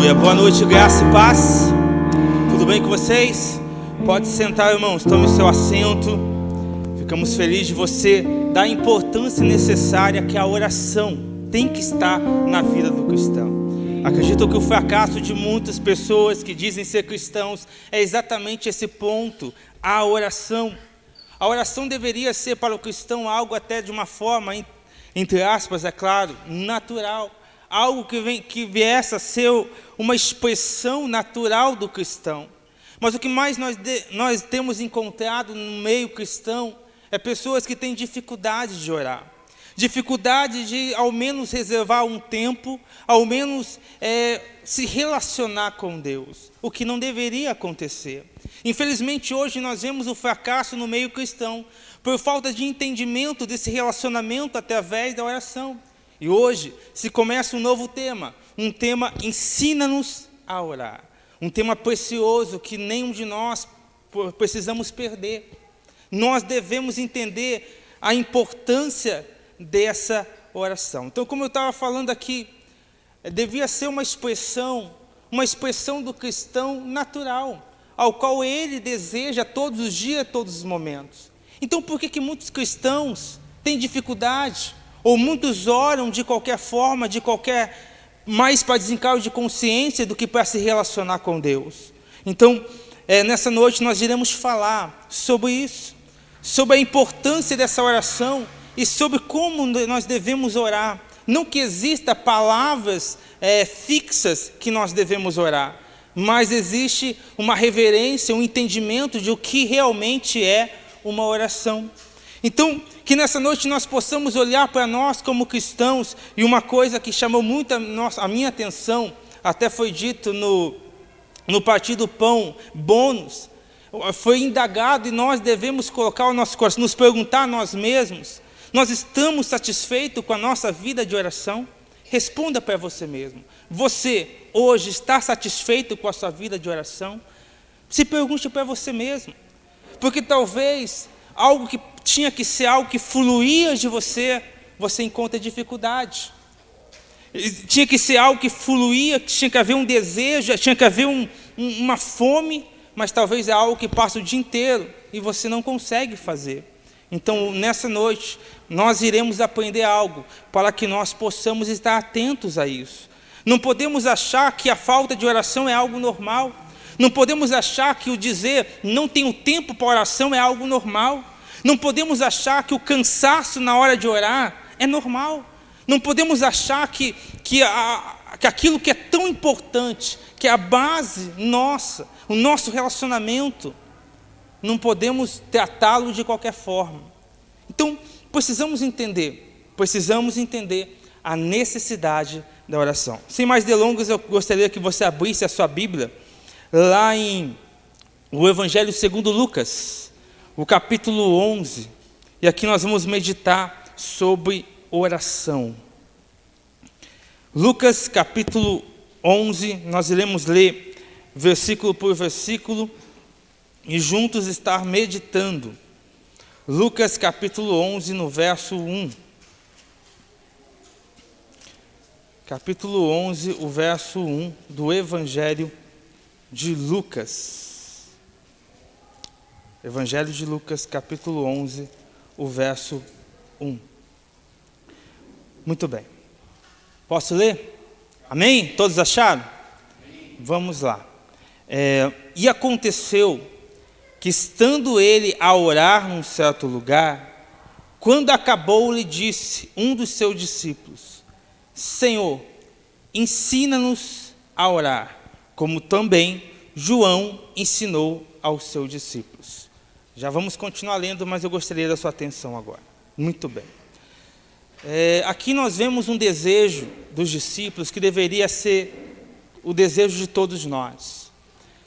Aleluia, boa noite, graça e paz. Tudo bem com vocês? Pode sentar, irmãos, tome o seu assento. Ficamos felizes de você dar a importância necessária que a oração tem que estar na vida do cristão. Acredito que o fracasso de muitas pessoas que dizem ser cristãos é exatamente esse ponto, a oração. A oração deveria ser para o cristão algo até de uma forma, entre aspas, é claro, natural. Algo que viesse a ser uma expressão natural do cristão. Mas o que mais nós temos encontrado no meio cristão é pessoas que têm dificuldade de orar. Dificuldade de ao menos reservar um tempo, ao menos se relacionar com Deus. O que não deveria acontecer. Infelizmente hoje nós vemos o fracasso no meio cristão por falta de entendimento desse relacionamento através da oração. E hoje se começa um novo tema, um tema ensina-nos a orar. Um tema precioso que nenhum de nós precisamos perder. Nós devemos entender a importância dessa oração. Então, como eu estava falando aqui, devia ser uma expressão do cristão natural, ao qual ele deseja todos os dias, todos os momentos. Então, por que muitos cristãos têm dificuldade? Ou muitos oram de qualquer forma, mais para desencargo de consciência do que para se relacionar com Deus. Então, nessa noite nós iremos falar sobre isso, sobre a importância dessa oração e sobre como nós devemos orar. Não que exista palavras fixas que nós devemos orar, mas existe uma reverência, um entendimento de o que realmente é uma oração. Então, que nessa noite nós possamos olhar para nós como cristãos, e uma coisa que chamou muito a minha atenção, até foi dito no Partido Pão, bônus, foi indagado e nós devemos colocar o nosso coração, nos perguntar a nós mesmos, nós estamos satisfeitos com a nossa vida de oração? Responda para você mesmo, você hoje está satisfeito com a sua vida de oração? Se pergunte para você mesmo, porque talvez algo que tinha que ser algo que fluía de você encontra dificuldade. Tinha que ser algo que fluía, tinha que haver um desejo, tinha que haver uma fome, mas talvez é algo que passa o dia inteiro e você não consegue fazer. Então, nessa noite, nós iremos aprender algo para que nós possamos estar atentos a isso. Não podemos achar que a falta de oração é algo normal. Não podemos achar que o dizer não tenho tempo para oração é algo normal. Não podemos achar que o cansaço na hora de orar é normal. Não podemos achar que aquilo que é tão importante, que é a base nossa, o nosso relacionamento, não podemos tratá-lo de qualquer forma. Então, precisamos entender a necessidade da oração. Sem mais delongas, eu gostaria que você abrisse a sua Bíblia, lá em o Evangelho segundo Lucas, o capítulo 11, e aqui nós vamos meditar sobre oração. Lucas capítulo 11, nós iremos ler versículo por versículo e juntos estar meditando. Lucas capítulo 11, no verso 1. Capítulo 11, o verso 1 do Evangelho de Lucas. Evangelho de Lucas, capítulo 11, o verso 1. Muito bem. Posso ler? Amém? Todos acharam? Amém. Vamos lá. E aconteceu que, estando ele a orar num certo lugar, quando acabou, lhe disse um dos seus discípulos: Senhor, ensina-nos a orar, como também João ensinou aos seus discípulos. Já vamos continuar lendo, mas eu gostaria da sua atenção agora. Muito bem. Aqui nós vemos um desejo dos discípulos que deveria ser o desejo de todos nós.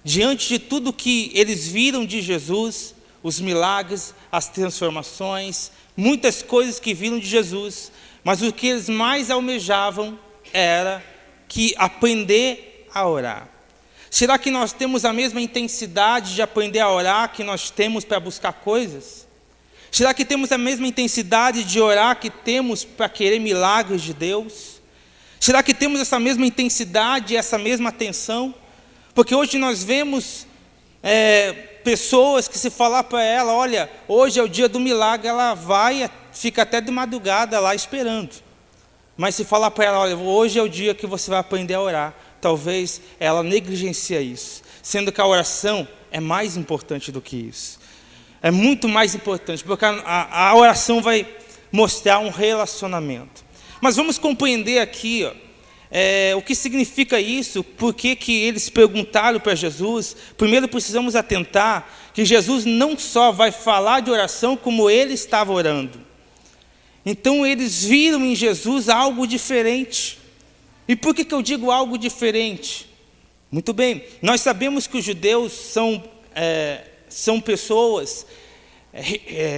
Diante de tudo que eles viram de Jesus, os milagres, as transformações, muitas coisas que viram de Jesus, mas o que eles mais almejavam era que aprender a orar. Será que nós temos a mesma intensidade de aprender a orar que nós temos para buscar coisas? Será que temos a mesma intensidade de orar que temos para querer milagres de Deus? Será que temos essa mesma intensidade, essa mesma atenção? Porque hoje nós vemos pessoas que, se falar para ela, olha, hoje é o dia do milagre, ela vai, fica até de madrugada lá esperando. Mas se falar para ela, olha, hoje é o dia que você vai aprender a orar, talvez ela negligencia isso, sendo que a oração é mais importante do que isso. É muito mais importante, porque a oração vai mostrar um relacionamento. Mas vamos compreender aqui, o que significa isso, por que eles perguntaram para Jesus. Primeiro precisamos atentar que Jesus não só vai falar de oração, como ele estava orando. Então eles viram em Jesus algo diferente. E por que eu digo algo diferente? Muito bem, nós sabemos que os judeus são pessoas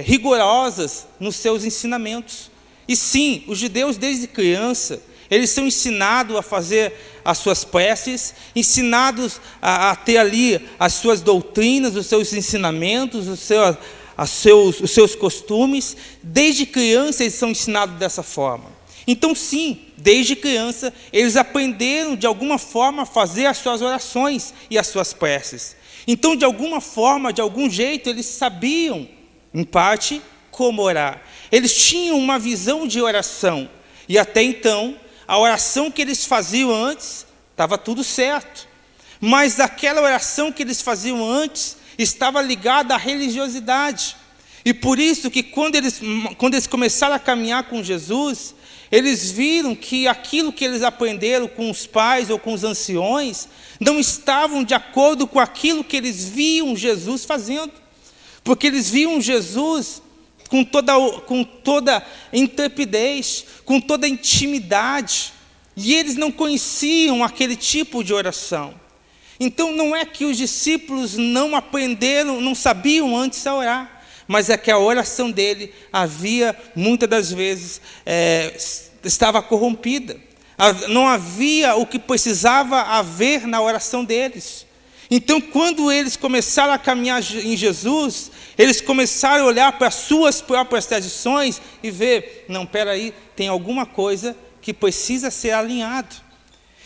rigorosas nos seus ensinamentos. E sim, os judeus desde criança, eles são ensinados a fazer as suas preces, ensinados a ter ali as suas doutrinas, os seus ensinamentos, os seus costumes. Desde criança eles são ensinados dessa forma. Então sim, desde criança eles aprenderam de alguma forma a fazer as suas orações e as suas preces. Então de alguma forma, de algum jeito, eles sabiam, em parte, como orar. Eles tinham uma visão de oração. E até então, a oração que eles faziam antes, estava tudo certo. Mas aquela oração que eles faziam antes, estava ligada à religiosidade. E por isso que quando eles começaram a caminhar com Jesus, eles viram que aquilo que eles aprenderam com os pais ou com os anciões, não estavam de acordo com aquilo que eles viam Jesus fazendo. Porque eles viam Jesus com toda intrepidez, com toda intimidade, e eles não conheciam aquele tipo de oração. Então não é que os discípulos não aprenderam, não sabiam antes a orar, mas é que a oração dele havia, muitas das vezes, estava corrompida. Não havia o que precisava haver na oração deles. Então, quando eles começaram a caminhar em Jesus, eles começaram a olhar para as suas próprias tradições e ver, não, espera aí, tem alguma coisa que precisa ser alinhado.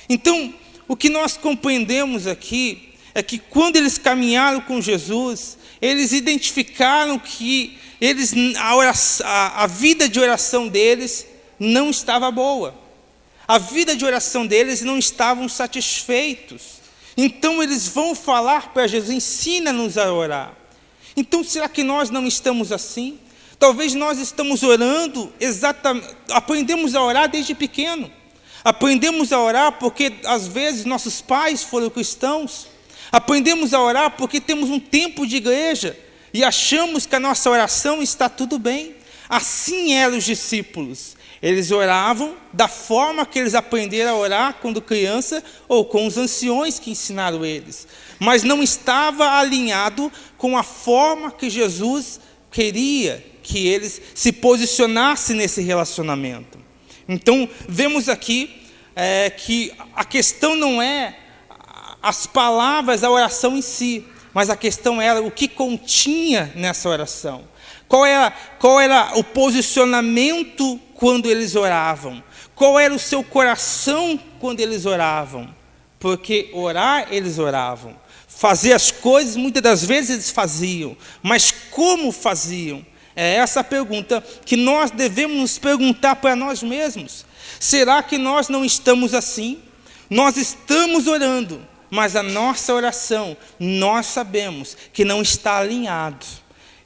Então, o que nós compreendemos aqui é que quando eles caminharam com Jesus, eles identificaram que a vida de oração deles não estava boa. A vida de oração deles não estavam satisfeitos. Então eles vão falar para Jesus, ensina-nos a orar. Então será que nós não estamos assim? Talvez nós estamos orando aprendemos a orar desde pequeno. Aprendemos a orar porque às vezes nossos pais foram cristãos. Aprendemos a orar porque temos um tempo de igreja e achamos que a nossa oração está tudo bem. Assim eram os discípulos. Eles oravam da forma que eles aprenderam a orar quando criança ou com os anciões que ensinaram eles. Mas não estava alinhado com a forma que Jesus queria que eles se posicionassem nesse relacionamento. Então, vemos aqui que a questão não é as palavras, a oração em si, mas a questão era o que continha nessa oração. Qual era o posicionamento quando eles oravam? Qual era o seu coração quando eles oravam? Porque orar, eles oravam. Fazer as coisas, muitas das vezes eles faziam. Mas como faziam? É essa a pergunta que nós devemos nos perguntar para nós mesmos. Será que nós não estamos assim? Nós estamos orando, mas a nossa oração, nós sabemos que não está alinhado.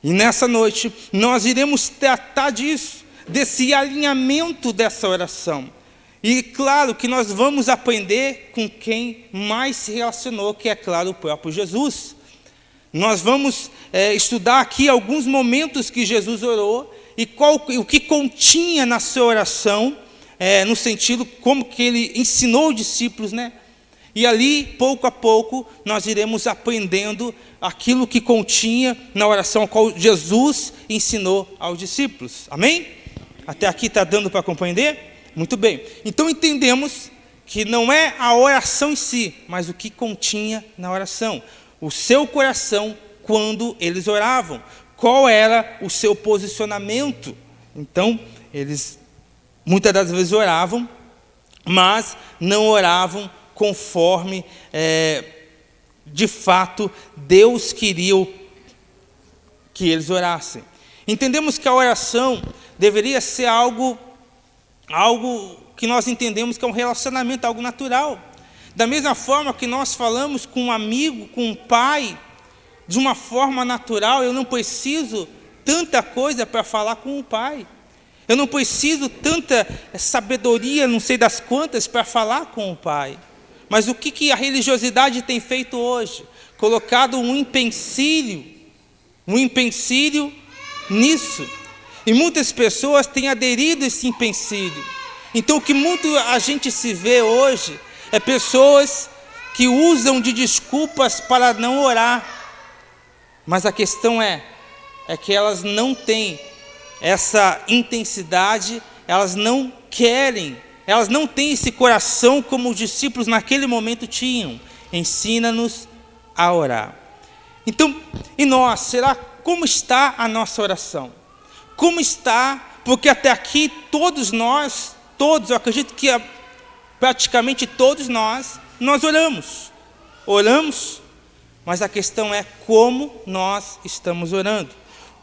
E nessa noite, nós iremos tratar disso, desse alinhamento dessa oração. E claro que nós vamos aprender com quem mais se relacionou, que é claro o próprio Jesus. Nós vamos estudar aqui alguns momentos que Jesus orou e o que continha na sua oração, no sentido como que ele ensinou os discípulos, né? E ali, pouco a pouco, nós iremos aprendendo aquilo que continha na oração a qual Jesus ensinou aos discípulos. Amém? Até aqui está dando para compreender? Muito bem. Então entendemos que não é a oração em si, mas o que continha na oração. O seu coração quando eles oravam. Qual era o seu posicionamento? Então, eles muitas das vezes oravam, mas não oravam conforme de fato Deus queria que eles orassem. Entendemos que a oração deveria ser algo que nós entendemos que é um relacionamento, algo natural. Da mesma forma que nós falamos com um amigo, com um pai, de uma forma natural, eu não preciso tanta coisa para falar com o pai. Eu não preciso tanta sabedoria, não sei das quantas, para falar com o pai. Mas o que a religiosidade tem feito hoje? Colocado um empecilho nisso. E muitas pessoas têm aderido a esse empecilho. Então o que muito a gente se vê hoje é pessoas que usam de desculpas para não orar. Mas a questão é que elas não têm essa intensidade, elas não querem, elas não têm esse coração como os discípulos naquele momento tinham. Ensina-nos a orar. Então, e nós, como está a nossa oração? Como está? Porque até aqui todos, eu acredito que praticamente todos nós oramos, mas a questão é como nós estamos orando,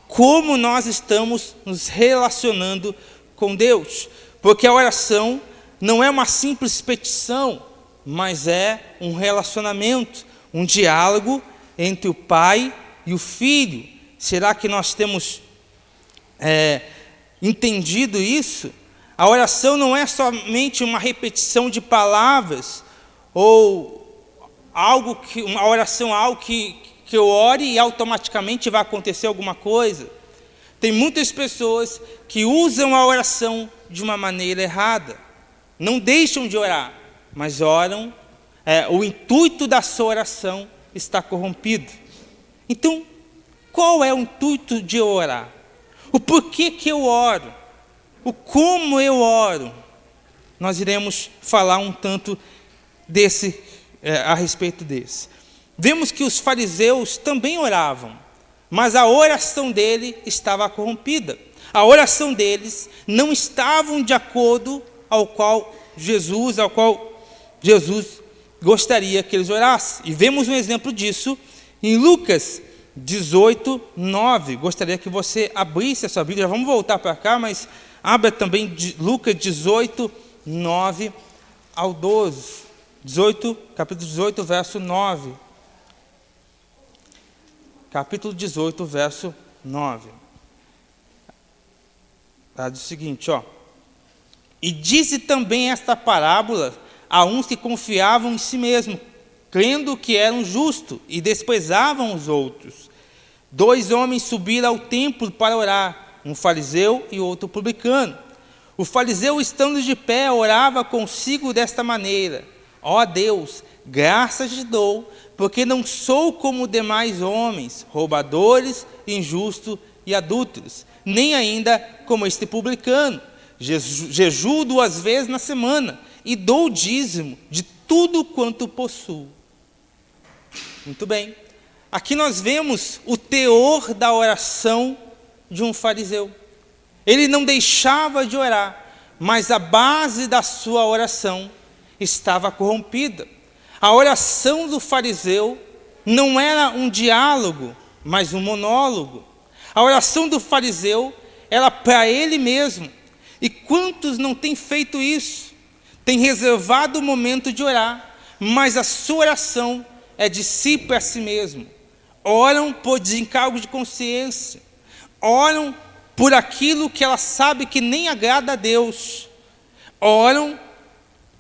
como nós estamos nos relacionando com Deus, porque a oração não é uma simples petição, mas é um relacionamento, um diálogo entre o Pai e o Filho. Será que nós temos entendido isso? A oração não é somente uma repetição de palavras, ou uma oração é algo que eu ore e automaticamente vai acontecer alguma coisa. Tem muitas pessoas que usam a oração de uma maneira errada. Não deixam de orar, mas oram, o intuito da sua oração está corrompido. Então, qual é o intuito de orar? O porquê que eu oro? O como eu oro? Nós iremos falar um tanto a respeito desse. Vemos que os fariseus também oravam, mas a oração dele estava corrompida. A oração deles não estava de acordo ao qual Jesus gostaria que eles orassem. E vemos um exemplo disso em Lucas 18, 9. Gostaria que você abrisse a sua Bíblia. Já vamos voltar para cá, mas abra também Lucas 18, 9 ao 12. Capítulo 18, verso 9. Capítulo 18, verso 9. Diz o seguinte, E disse também esta parábola a uns que confiavam em si mesmos, crendo que eram justos, e desprezavam os outros. 2 homens subiram ao templo para orar, um fariseu e outro publicano. O fariseu, estando de pé, orava consigo desta maneira: ó Deus, graças te dou, porque não sou como demais homens, roubadores, injustos e adúlteros, nem ainda como este publicano. Jejuo 2 vezes na semana e dou o dízimo de tudo quanto possuo. Muito bem. Aqui nós vemos o teor da oração de um fariseu. Ele não deixava de orar, mas a base da sua oração estava corrompida. A oração do fariseu não era um diálogo, mas um monólogo. A oração do fariseu era para ele mesmo. E quantos não têm feito isso? Tem reservado o momento de orar, mas a sua oração é de si para si mesmo. Oram por desencargo de consciência. Oram por aquilo que ela sabe que nem agrada a Deus. Oram,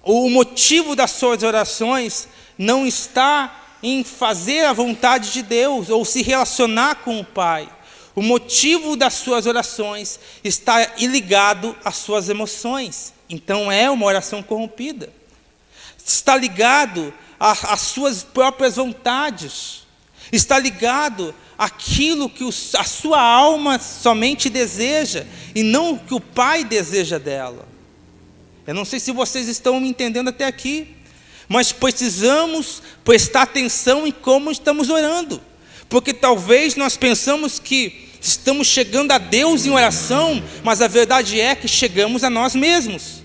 o motivo das suas orações não está em fazer a vontade de Deus ou se relacionar com o Pai. O motivo das suas orações está ligado às suas emoções. Então é uma oração corrompida. Está ligado às suas próprias vontades. Está ligado àquilo que a sua alma somente deseja e não o que o Pai deseja dela. Eu não sei se vocês estão me entendendo até aqui, mas precisamos prestar atenção em como estamos orando, porque talvez nós pensamos que estamos chegando a Deus em oração, mas a verdade é que chegamos a nós mesmos.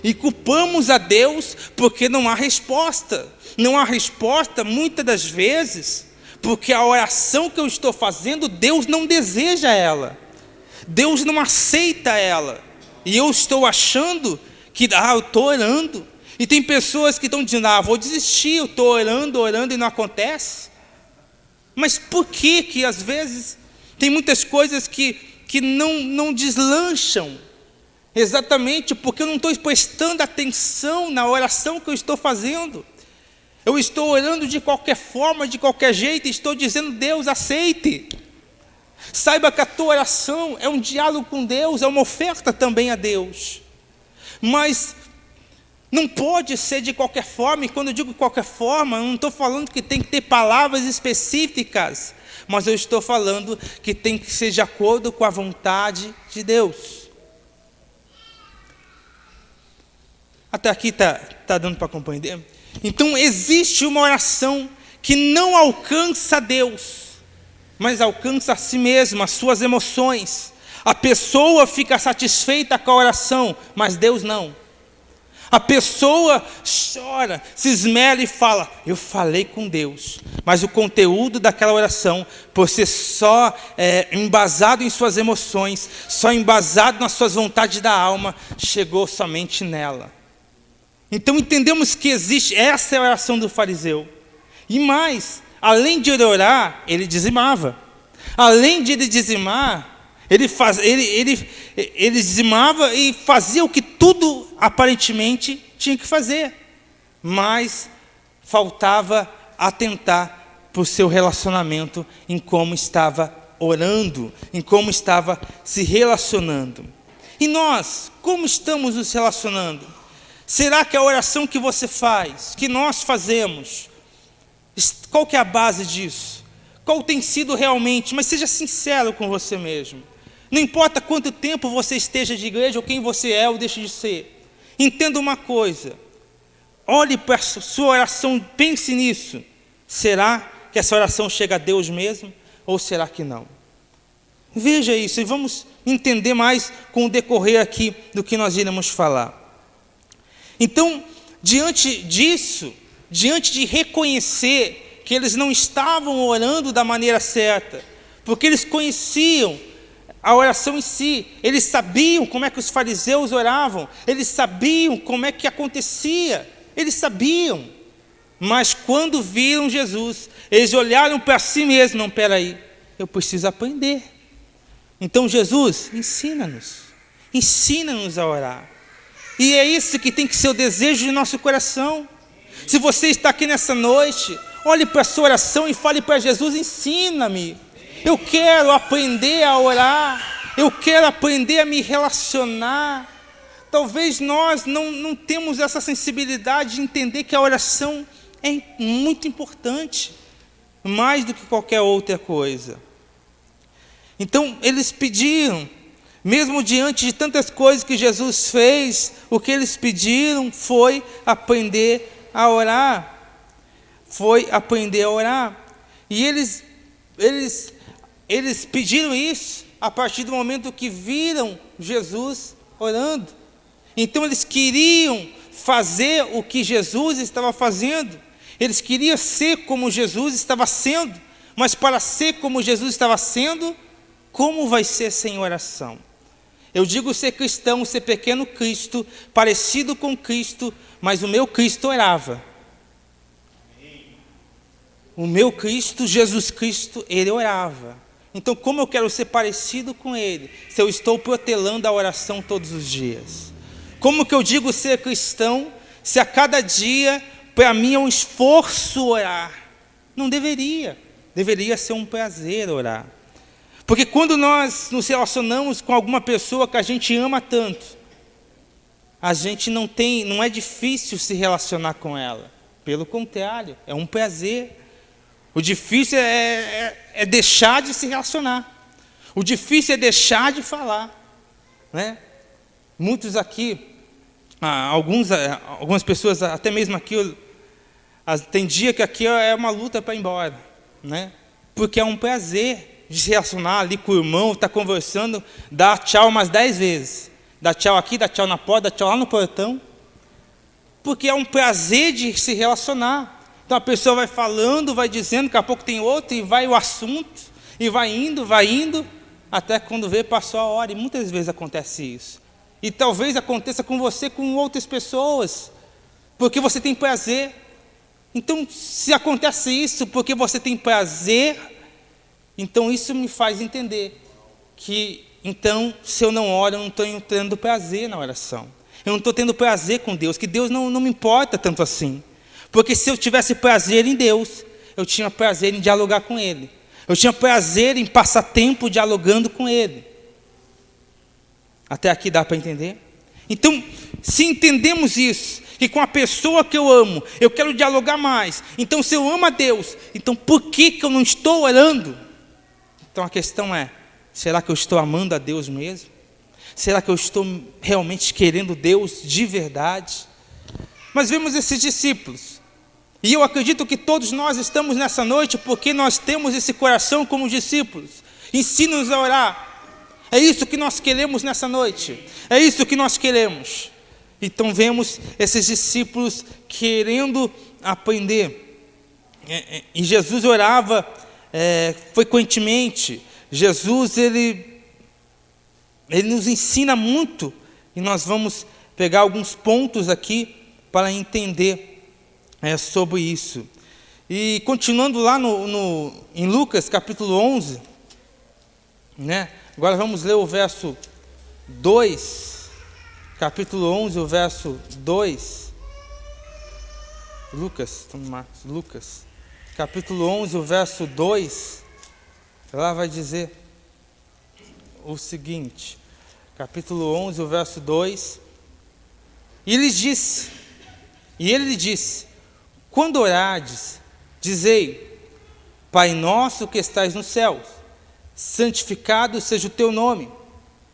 e culpamos a Deus porque não há resposta. Não há resposta muitas das vezes porque a oração que eu estou fazendo, Deus não deseja ela, Deus não aceita ela, e eu estou achando que eu estou orando, e tem pessoas que estão dizendo, vou desistir, eu estou orando e não acontece. Mas por que às vezes tem muitas coisas que não deslancham? Exatamente porque eu não estou prestando atenção na oração que eu estou fazendo. Eu estou orando de qualquer forma, de qualquer jeito, e estou dizendo, Deus, aceite. Saiba que a tua oração é um diálogo com Deus, é uma oferta também a Deus. Mas não pode ser de qualquer forma, e quando eu digo qualquer forma, eu não estou falando que tem que ter palavras específicas, mas eu estou falando que tem que ser de acordo com a vontade de Deus. Até aqui está dando para compreender? Então existe uma oração que não alcança Deus, mas alcança a si mesma, as suas emoções. A pessoa fica satisfeita com a oração, mas Deus não. A pessoa chora, se esmera e fala, eu falei com Deus, mas o conteúdo daquela oração, por ser só embasado em suas emoções, só embasado nas suas vontades da alma, chegou somente nela. Então entendemos que existe, essa é a oração do fariseu. E mais, além de ele orar, ele dizimava. Além de ele dizimar, ele dizimava e fazia o que tudo aparentemente tinha que fazer. Mas faltava atentar para o seu relacionamento, em como estava orando, em como estava se relacionando. E nós, como estamos nos relacionando? Será que a oração que você faz, que nós fazemos, qual que é a base disso? Qual tem sido realmente? Mas seja sincero com você mesmo. Não importa quanto tempo você esteja de igreja, ou quem você é ou deixe de ser. Entenda uma coisa. Olhe para a sua oração, pense nisso. Será que essa oração chega a Deus mesmo? Ou será que não? Veja isso e vamos entender mais com o decorrer aqui do que nós iremos falar. Então, diante disso, diante de reconhecer que eles não estavam orando da maneira certa, porque eles conheciam a oração em si, eles sabiam como é que os fariseus oravam, eles sabiam como é que acontecia, eles sabiam, mas quando viram Jesus, eles olharam para si mesmos, não, peraí, eu preciso aprender. Então Jesus, ensina-nos a orar. E é isso que tem que ser o desejo de nosso coração. Se você está aqui nessa noite, olhe para a sua oração e fale para Jesus, ensina-me. Eu quero aprender a orar, eu quero aprender a me relacionar. Talvez nós não temos essa sensibilidade de entender que a oração é muito importante, mais do que qualquer outra coisa. Então, eles pediram, mesmo diante de tantas coisas que Jesus fez, o que eles pediram foi aprender a orar. Foi aprender a orar. E eles pediram isso a partir do momento que viram Jesus orando. Então eles queriam fazer o que Jesus estava fazendo. Eles queriam ser como Jesus estava sendo. Mas para ser como Jesus estava sendo, como vai ser sem oração? Eu digo ser cristão, ser pequeno Cristo, parecido com Cristo, mas o meu Cristo orava. O meu Cristo, Jesus Cristo, ele orava. Então, como eu quero ser parecido com ele, se eu estou protelando a oração todos os dias? Como que eu digo ser cristão, se a cada dia, para mim é um esforço orar? Não deveria. Deveria ser um prazer orar. Porque quando nós nos relacionamos com alguma pessoa que a gente ama tanto, a gente não é difícil se relacionar com ela. Pelo contrário, é um prazer. O difícil é deixar de se relacionar. O difícil é deixar de falar, né? Muitos aqui, algumas pessoas, até mesmo aqui, tem dia que aqui é uma luta para ir embora, né? Porque é um prazer de se relacionar ali com o irmão, estar conversando, dar tchau umas 10 vezes. Dá tchau aqui, dá tchau na porta, dá tchau lá no portão. Porque é um prazer de se relacionar. Então a pessoa vai falando, vai dizendo, daqui a pouco tem outro, e vai o assunto, e vai indo, até quando vê, passou a hora. E muitas vezes acontece isso. E talvez aconteça com você, com outras pessoas, porque você tem prazer. Então, se acontece isso porque você tem prazer, então isso me faz entender que, então, se eu não oro, eu não estou tendo prazer na oração. Eu não estou tendo prazer com Deus, que Deus não me importa tanto assim. Porque se eu tivesse prazer em Deus, eu tinha prazer em dialogar com Ele. Eu tinha prazer em passar tempo dialogando com Ele. Até aqui dá para entender? Então, se entendemos isso, que com a pessoa que eu amo, eu quero dialogar mais. Então, se eu amo a Deus, então por que eu não estou orando? Então a questão é, será que eu estou amando a Deus mesmo? Será que eu estou realmente querendo Deus de verdade? Mas vemos esses discípulos. E eu acredito que todos nós estamos nessa noite porque nós temos esse coração como discípulos. Ensina-nos a orar. É isso que nós queremos nessa noite. É isso que nós queremos. Então vemos esses discípulos querendo aprender. E Jesus orava frequentemente. Jesus, ele nos ensina muito. E nós vamos pegar alguns pontos aqui para entender sobre isso. E continuando lá em Lucas capítulo 11, né? Agora vamos ler o verso 2, capítulo 11, o verso 2. Lucas, capítulo 11, o verso 2, lá vai dizer o seguinte, capítulo 11, o verso 2, e ele lhe disse, quando orardes, dizei, Pai nosso que estais nos céus, santificado seja o teu nome,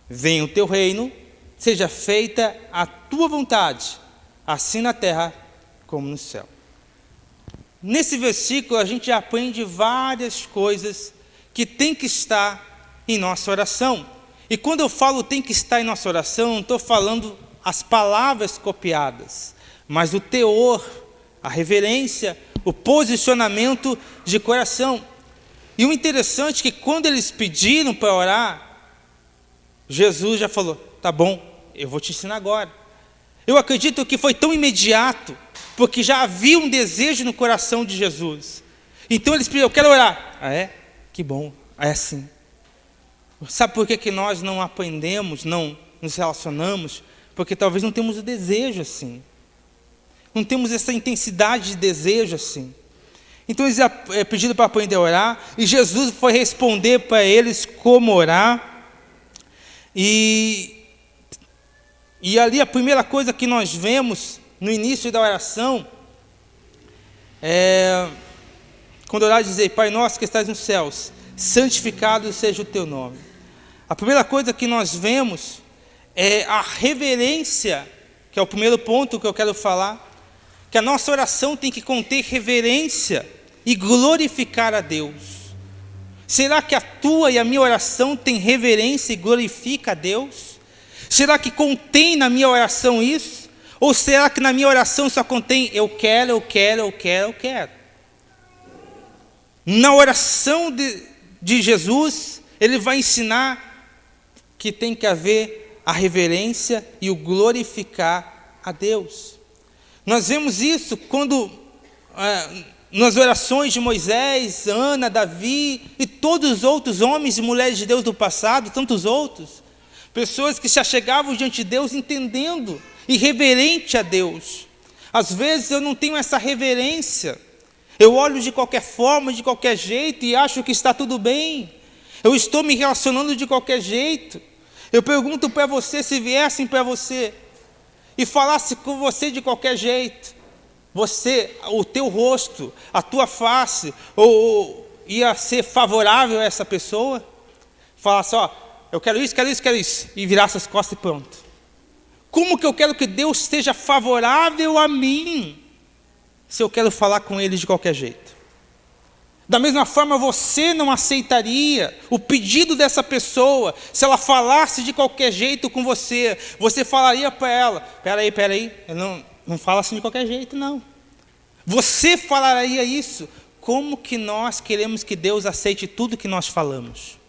venha o teu reino, seja feita a tua vontade, assim na terra como no céu. Nesse versículo a gente aprende várias coisas que tem que estar em nossa oração. E quando eu falo tem que estar em nossa oração, não estou falando as palavras copiadas, mas o teor, a reverência, o posicionamento de coração. E o interessante é que quando eles pediram para orar, Jesus já falou, tá bom, eu vou te ensinar agora. Eu acredito que foi tão imediato, porque já havia um desejo no coração de Jesus. Então eles pediram, eu quero orar. Ah, é? Que bom, é assim. Sabe por que nós não aprendemos, não nos relacionamos? Porque talvez não temos o desejo assim. Não temos essa intensidade de desejo assim. Então eles pediram para aprender a orar, e Jesus foi responder para eles como orar. E ali a primeira coisa que nós vemos no início da oração é, quando orar, dizer, Pai nosso que estás nos céus, santificado seja o teu nome. A primeira coisa que nós vemos é a reverência, que é o primeiro ponto que eu quero falar, que a nossa oração tem que conter reverência e glorificar a Deus. Será que a tua e a minha oração tem reverência e glorifica a Deus? Será que contém na minha oração isso? Ou será que na minha oração só contém eu quero, eu quero, eu quero, eu quero? Na oração de Jesus, ele vai ensinar que tem que haver a reverência e o glorificar a Deus. Nós vemos isso quando, nas orações de Moisés, Ana, Davi e todos os outros homens e mulheres de Deus do passado, tantos outros, pessoas que se achegavam diante de Deus entendendo e reverente a Deus. Às vezes eu não tenho essa reverência, eu olho de qualquer forma, de qualquer jeito e acho que está tudo bem, eu estou me relacionando de qualquer jeito. Eu pergunto para você, se viessem para você e falasse com você de qualquer jeito, você, o teu rosto, a tua face, ou ia ser favorável a essa pessoa? Falasse, ó, eu quero isso, quero isso, quero isso, e virasse as costas e pronto. Como que eu quero que Deus esteja favorável a mim, se eu quero falar com Ele de qualquer jeito? Da mesma forma, você não aceitaria o pedido dessa pessoa se ela falasse de qualquer jeito com você. Você falaria para ela: peraí, não fala assim de qualquer jeito, não. Você falaria isso. Como que nós queremos que Deus aceite tudo que nós falamos?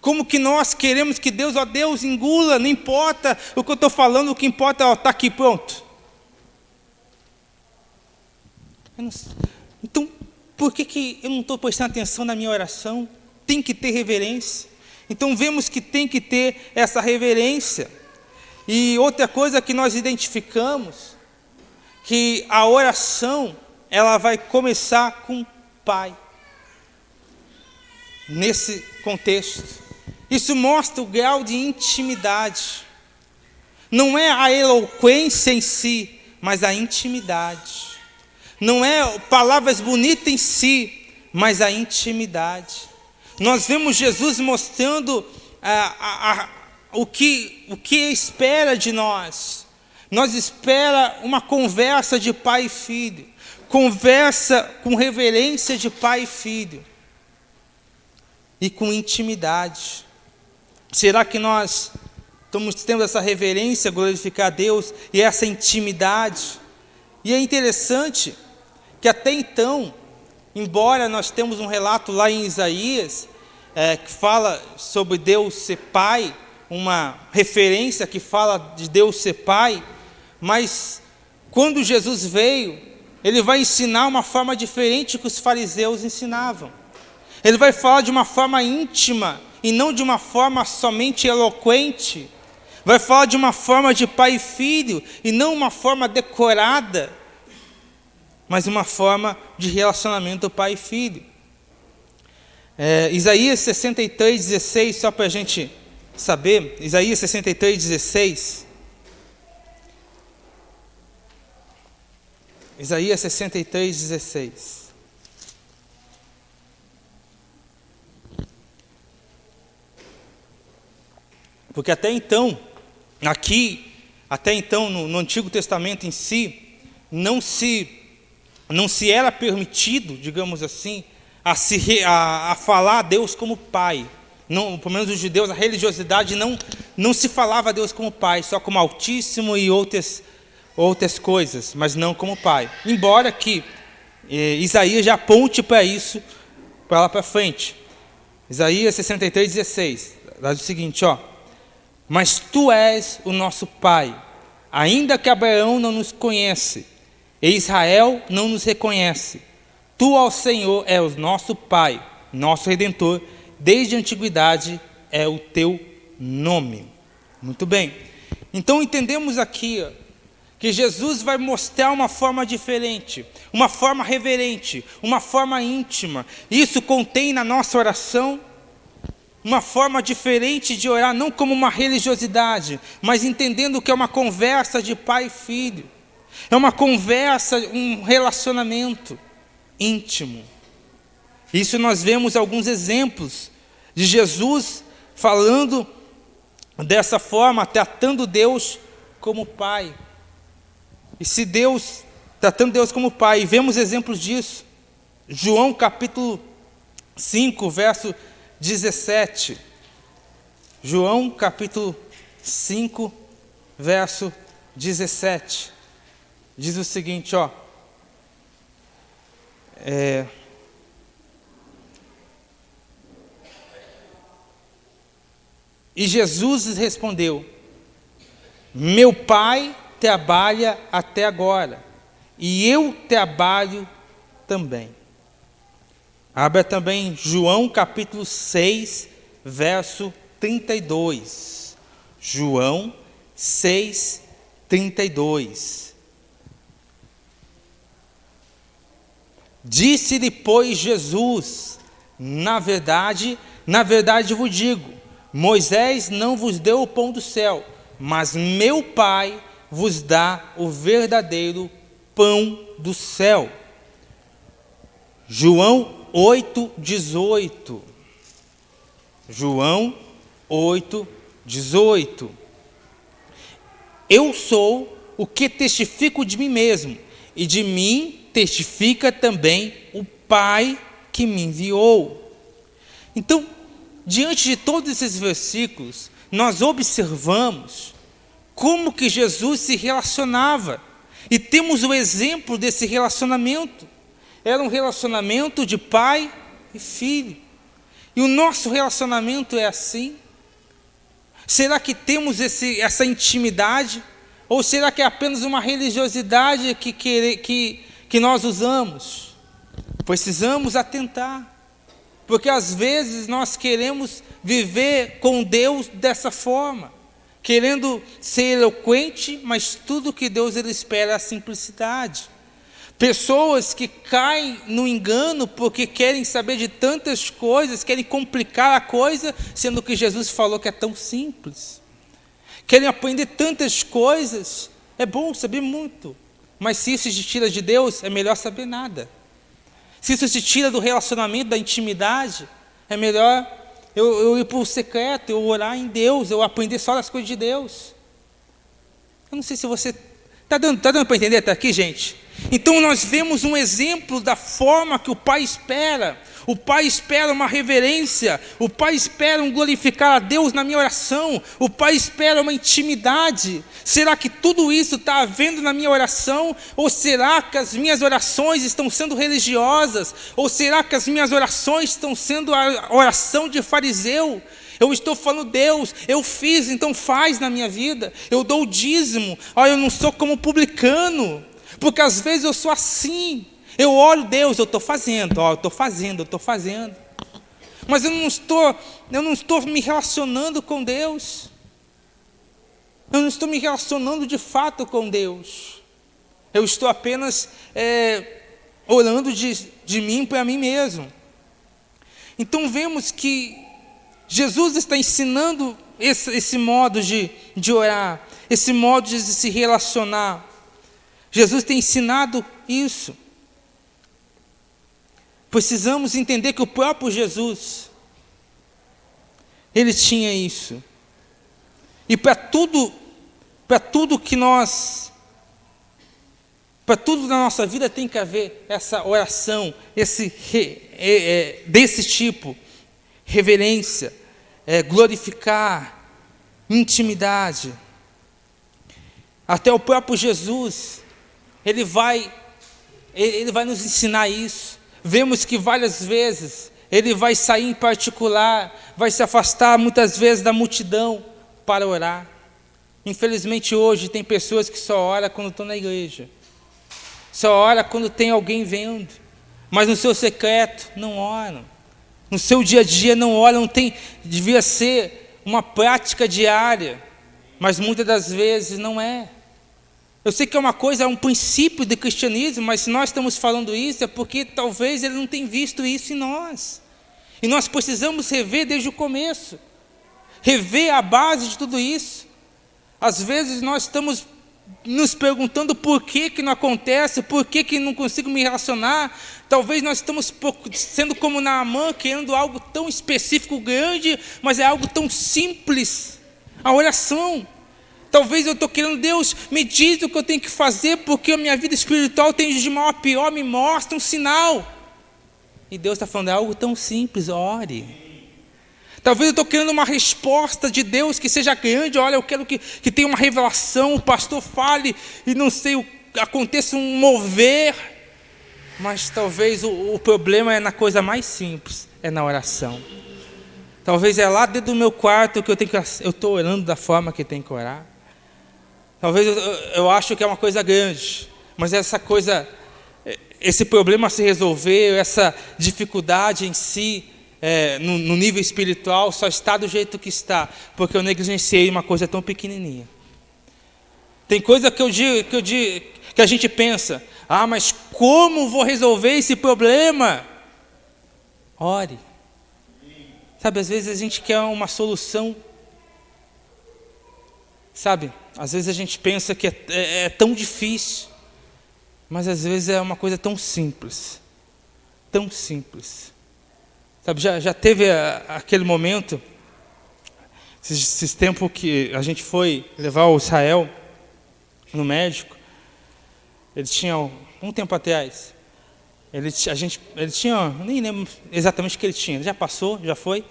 Como que nós queremos que Deus, ó Deus, engula, não importa o que eu estou falando, o que importa é está aqui, pronto. Então, por que eu não estou prestando atenção na minha oração? Tem que ter reverência. Então, vemos que tem que ter essa reverência. E outra coisa que nós identificamos, que a oração, ela vai começar com Pai. Nesse contexto. Isso mostra o grau de intimidade. Não é a eloquência em si, mas a intimidade. Não é palavras bonitas em si, mas a intimidade. Nós vemos Jesus mostrando o que espera de nós. Nós espera uma conversa de pai e filho. Conversa com reverência de pai e filho. E com intimidade. Será que nós estamos tendo essa reverência, glorificar a Deus, e essa intimidade? E é interessante que até então, embora nós temos um relato lá em Isaías, que fala sobre Deus ser Pai, uma referência que fala de Deus ser Pai, mas quando Jesus veio, Ele vai ensinar uma forma diferente que os fariseus ensinavam. Ele vai falar de uma forma íntima, e não de uma forma somente eloquente. Vai falar de uma forma de pai e filho, e não uma forma decorada, mas uma forma de relacionamento pai e filho. Isaías 63:16, só para a gente saber, Isaías 63:16. Isaías 63:16. Porque até então, no Antigo Testamento em si, não se era permitido, digamos assim, a falar a Deus como Pai. Não, pelo menos os judeus, a religiosidade não se falava a Deus como Pai, só como Altíssimo e outras coisas, mas não como Pai. Embora que Isaías já aponte para isso, para lá para frente. Isaías 63:16, lá diz o seguinte, mas tu és o nosso Pai, ainda que Abraão não nos conhece, e Israel não nos reconhece. Tu, ó Senhor, és o nosso Pai, nosso Redentor, desde a antiguidade é o teu nome. Muito bem. Então entendemos aqui que Jesus vai mostrar uma forma diferente, uma forma reverente, uma forma íntima. Isso contém na nossa oração uma forma diferente de orar, não como uma religiosidade, mas entendendo que é uma conversa de pai e filho. É uma conversa, um relacionamento íntimo. Isso nós vemos alguns exemplos de Jesus falando dessa forma, tratando Deus como Pai. E se Deus, tratando Deus como Pai, e vemos exemplos disso. João capítulo 5, verso 17. João capítulo 5, verso 17. Diz o seguinte, E Jesus lhes respondeu: meu Pai trabalha até agora, e eu trabalho também. Abra também João capítulo 6, verso 32. João 6, 32. Disse-lhe, pois, Jesus: na verdade vos digo, Moisés não vos deu o pão do céu, mas meu Pai vos dá o verdadeiro pão do céu. João 8:18. João 8:18. Eu sou o que testifico de mim mesmo, e de mim testifica também o Pai que me enviou. Então, diante de todos esses versículos, nós observamos como que Jesus se relacionava. E temos o exemplo desse relacionamento. Era um relacionamento de pai e filho. E o nosso relacionamento é assim? Será que temos essa intimidade? Ou será que é apenas uma religiosidade que nós usamos? Precisamos atentar. Porque às vezes nós queremos viver com Deus dessa forma. Querendo ser eloquente, mas tudo que Deus ele espera é a simplicidade. Pessoas que caem no engano porque querem saber de tantas coisas, querem complicar a coisa, sendo que Jesus falou que é tão simples. Querem aprender tantas coisas, é bom saber muito, mas se isso se tira de Deus, é melhor saber nada. Se isso se tira do relacionamento, da intimidade, é melhor eu ir para o secreto, eu orar em Deus, eu aprender só as coisas de Deus. Eu não sei se você... Está dando para entender até aqui, gente? Então nós vemos um exemplo da forma que o Pai espera. O Pai espera uma reverência. O Pai espera um glorificar a Deus na minha oração. O Pai espera uma intimidade. Será que tudo isso está havendo na minha oração? Ou será que as minhas orações estão sendo religiosas? Ou será que as minhas orações estão sendo a oração de fariseu? Eu estou falando, Deus, eu fiz, então faz na minha vida. Eu dou o dízimo. Olha, eu não sou como publicano. Porque às vezes eu sou assim. Eu olho, Deus, eu estou fazendo. Eu estou fazendo. Mas eu não estou me relacionando com Deus. Eu não estou me relacionando de fato com Deus. Eu estou apenas orando de mim para mim mesmo. Então vemos que Jesus está ensinando esse modo de orar, esse modo de se relacionar. Jesus tem ensinado isso. Precisamos entender que o próprio Jesus, ele tinha isso. E para tudo na nossa vida tem que haver essa oração, desse tipo, reverência, glorificar, intimidade. Até o próprio Jesus, ele vai nos ensinar isso. Vemos que várias vezes ele vai sair em particular, vai se afastar muitas vezes da multidão para orar. Infelizmente hoje tem pessoas que só oram quando estão na igreja, só oram quando tem alguém vendo, mas no seu secreto não oram, no seu dia a dia não oram. Devia ser uma prática diária, mas muitas das vezes não é. Eu sei que é uma coisa, é um princípio de cristianismo, mas se nós estamos falando isso é porque talvez ele não tenha visto isso em nós. E nós precisamos rever desde o começo, rever a base de tudo isso. Às vezes nós estamos nos perguntando por que não acontece, por que não consigo me relacionar. Talvez nós estamos sendo como Naamã, querendo algo tão específico, grande, mas é algo tão simples, a oração. Talvez eu estou querendo, Deus, me diz o que eu tenho que fazer, porque a minha vida espiritual tem de mal a pior, me mostra um sinal. E Deus está falando, é algo tão simples, ore. Talvez eu estou querendo uma resposta de Deus que seja grande, olha, eu quero que tenha uma revelação, o pastor fale, e não sei, aconteça um mover. Mas talvez o problema é na coisa mais simples, é na oração. Talvez é lá dentro do meu quarto que eu estou orando da forma que tem que orar. Talvez eu acho que é uma coisa grande, mas esse problema se resolver, essa dificuldade em si, no nível espiritual, só está do jeito que está, porque eu negligenciei uma coisa tão pequenininha. Tem coisa que a gente pensa, mas como vou resolver esse problema? Ore. Sabe, às vezes a gente quer uma solução. Sabe, às vezes a gente pensa que é tão difícil, mas às vezes é uma coisa tão simples. Tão simples. Sabe, já teve aquele momento, esses tempos que a gente foi levar o Israel no médico, ele tinha um tempo atrás, Ele tinha, nem lembro exatamente o que ele tinha, ele já passou, já foi,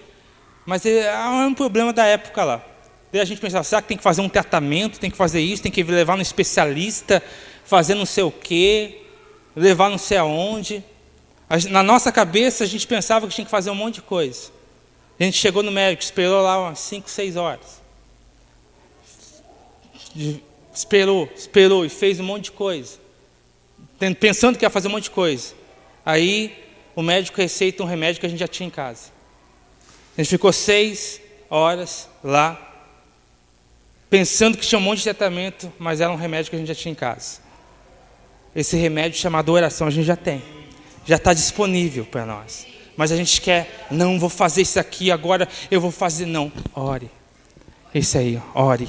mas era um problema da época lá. Daí a gente pensava, será que tem que fazer um tratamento, tem que fazer isso, tem que levar no especialista, fazer não sei o quê, levar não sei aonde. Na nossa cabeça a gente pensava que tinha que fazer um monte de coisa. A gente chegou no médico, esperou lá umas 5, 6 horas. Esperou e fez um monte de coisa. Pensando que ia fazer um monte de coisa. Aí o médico receita um remédio que a gente já tinha em casa. A gente ficou 6 horas lá, pensando que tinha um monte de tratamento, mas era um remédio que a gente já tinha em casa. Esse remédio chamado oração a gente já tem. Já está disponível para nós. Mas a gente quer, não, vou fazer isso aqui agora, eu vou fazer, não. Ore. Esse aí, ore.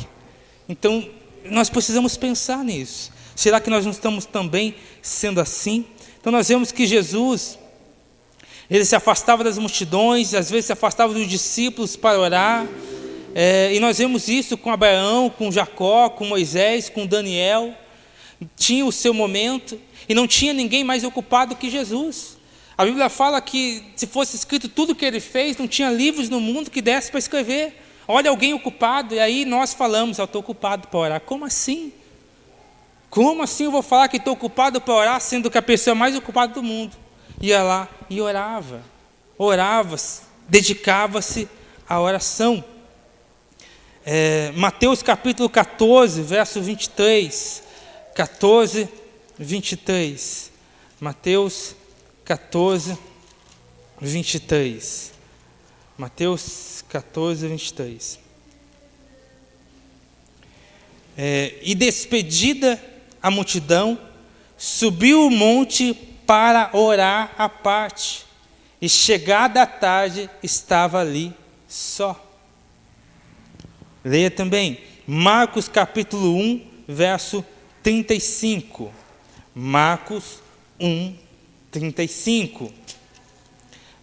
Então, nós precisamos pensar nisso. Será que nós não estamos também sendo assim? Então nós vemos que Jesus, ele se afastava das multidões, às vezes se afastava dos discípulos para orar, e nós vemos isso com Abraão, com Jacó, com Moisés, com Daniel. Tinha o seu momento, e não tinha ninguém mais ocupado que Jesus. A Bíblia fala que se fosse escrito tudo o que ele fez, não tinha livros no mundo que desse para escrever. Olha alguém ocupado, e aí nós falamos, eu estou ocupado para orar. Como assim? Como assim eu vou falar que estou ocupado para orar, sendo que a pessoa mais ocupada do mundo ia lá e orava, dedicava-se à oração. Mateus capítulo 14, verso 23, 14, 23, Mateus 14, 23, Mateus 14, 23, e despedida a multidão, subiu o monte para orar à parte, e chegada a tarde, estava ali só. Leia também, Marcos capítulo 1, verso 35. Marcos 1, 35.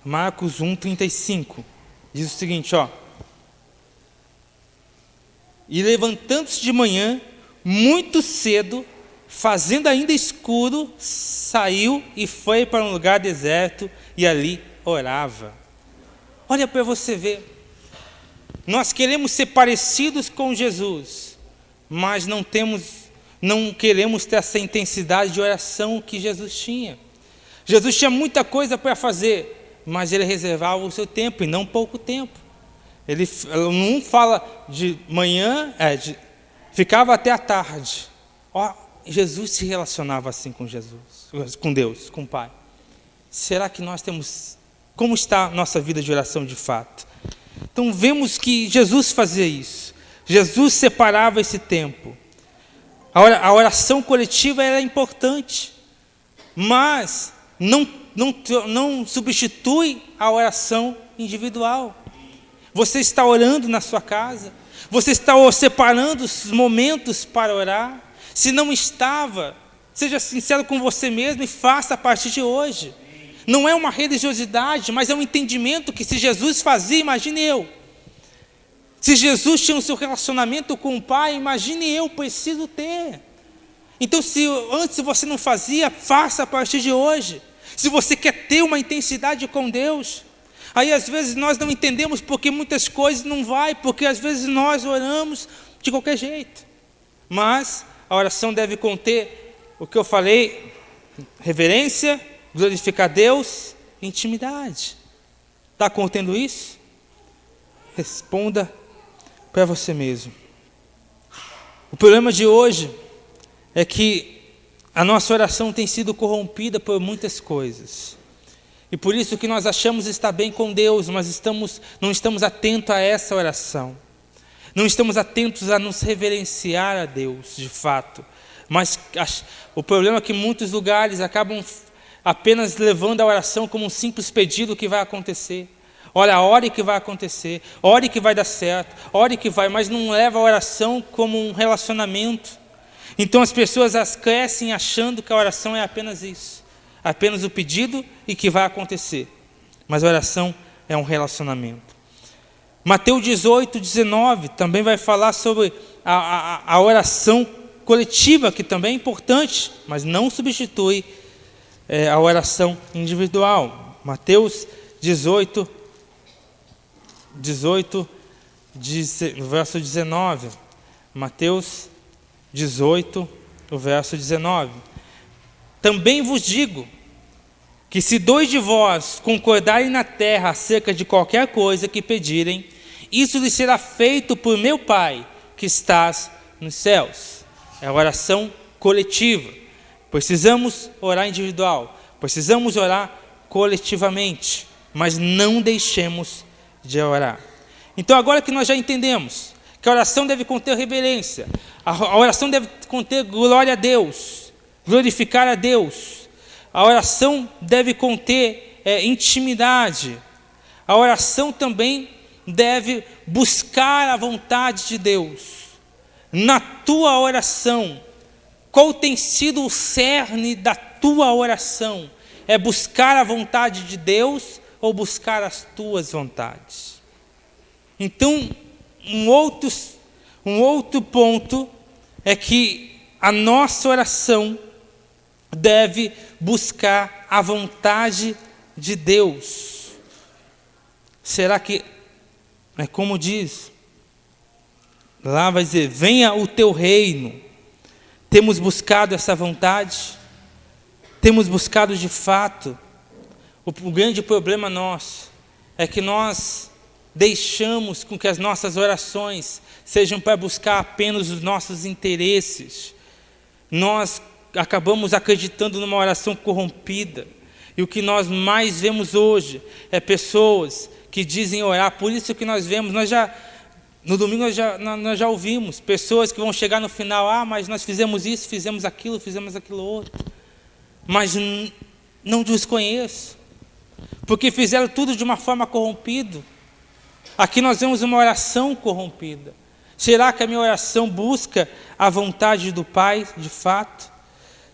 Marcos 1, 35. Diz o seguinte, ó. E levantando-se de manhã, muito cedo, fazendo ainda escuro, saiu e foi para um lugar deserto e ali orava. Olha para você ver. Nós queremos ser parecidos com Jesus, mas não queremos ter essa intensidade de oração que Jesus tinha. Jesus tinha muita coisa para fazer, mas ele reservava o seu tempo, e não pouco tempo. Ele não fala de manhã, ficava até a tarde. Jesus se relacionava assim com Jesus, com Deus, com o Pai. Será que nós temos... Como está a nossa vida de oração de fato? Então vemos que Jesus fazia isso. Jesus separava esse tempo. A oração coletiva era importante, mas não substitui a oração individual. Você está orando na sua casa? Você está separando os momentos para orar? Se não estava, seja sincero com você mesmo e faça a partir de hoje. Não é uma religiosidade, mas é um entendimento que se Jesus fazia, imagine eu. Se Jesus tinha o seu relacionamento com o Pai, imagine eu, preciso ter. Então se antes você não fazia, faça a partir de hoje. Se você quer ter uma intensidade com Deus, aí às vezes nós não entendemos porque muitas coisas não vai, porque às vezes nós oramos de qualquer jeito. Mas a oração deve conter o que eu falei, reverência, glorificar Deus, intimidade. Está contendo isso? Responda para você mesmo. O problema de hoje é que a nossa oração tem sido corrompida por muitas coisas. E por isso que nós achamos estar bem com Deus, mas não estamos atentos a essa oração. Não estamos atentos a nos reverenciar a Deus, de fato. Mas o problema é que em muitos lugares acabam apenas levando a oração como um simples pedido que vai acontecer. Olha, ore que vai acontecer, ore que vai dar certo, ore que vai, mas não leva a oração como um relacionamento. Então as pessoas crescem achando que a oração é apenas isso, apenas o pedido e que vai acontecer. Mas a oração é um relacionamento. Mateus 18, 19 também vai falar sobre a oração coletiva, que também é importante, mas não substitui a oração individual. Mateus 18, verso 19. Mateus 18, o verso 19. Também vos digo que se 2 de vós concordarem na terra acerca de qualquer coisa que pedirem, isso lhes será feito por meu Pai que estás nos céus. É a oração coletiva. Precisamos orar individual, precisamos orar coletivamente, mas não deixemos de orar. Então, agora que nós já entendemos que a oração deve conter reverência, a oração deve conter glória a Deus, glorificar a Deus, a oração deve conter intimidade, a oração também deve buscar a vontade de Deus. Na tua oração, qual tem sido o cerne da tua oração? É buscar a vontade de Deus ou buscar as tuas vontades? Então, um outro ponto é que a nossa oração deve buscar a vontade de Deus. Será que, como diz, lá vai dizer, venha o teu reino. Temos buscado essa vontade? Temos buscado de fato? O grande problema nosso é que nós deixamos com que as nossas orações sejam para buscar apenas os nossos interesses. Nós acabamos acreditando numa oração corrompida. E o que nós mais vemos hoje é pessoas que dizem orar. Por isso que nós vemos, no domingo nós já ouvimos pessoas que vão chegar no final, mas nós fizemos isso, fizemos aquilo outro. Mas não desconheço, porque fizeram tudo de uma forma corrompida. Aqui nós vemos uma oração corrompida. Será que a minha oração busca a vontade do Pai, de fato?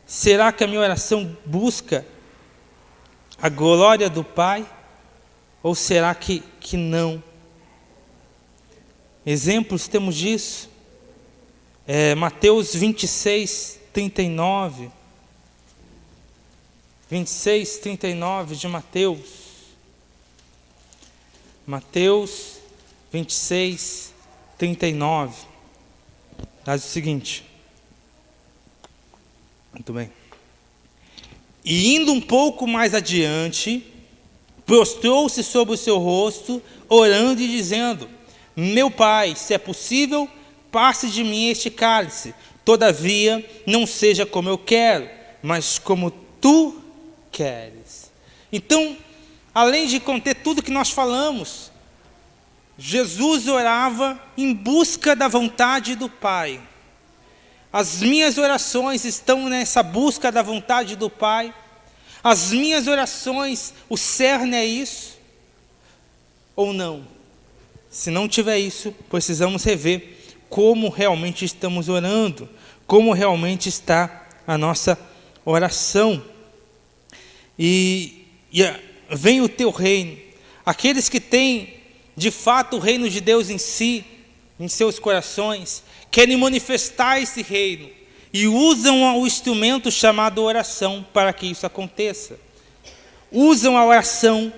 Será que a minha oração busca a glória do Pai? Ou será que não? Exemplos temos disso. Mateus 26, 39. 26, 39 de Mateus. Mateus 26, 39. Diz o seguinte. Muito bem. E indo um pouco mais adiante, prostrou-se sobre o seu rosto, orando e dizendo: meu Pai, se é possível, passe de mim este cálice. Todavia, não seja como eu quero, mas como tu queres. Então, além de conter tudo que nós falamos, Jesus orava em busca da vontade do Pai. As minhas orações estão nessa busca da vontade do Pai. As minhas orações, o cerne é isso? Ou não? Se não tiver isso, precisamos rever como realmente estamos orando, como realmente está a nossa oração. E vem o teu reino. Aqueles que têm, de fato, o reino de Deus em si, em seus corações, querem manifestar esse reino e usam o instrumento chamado oração para que isso aconteça. Usam a oração,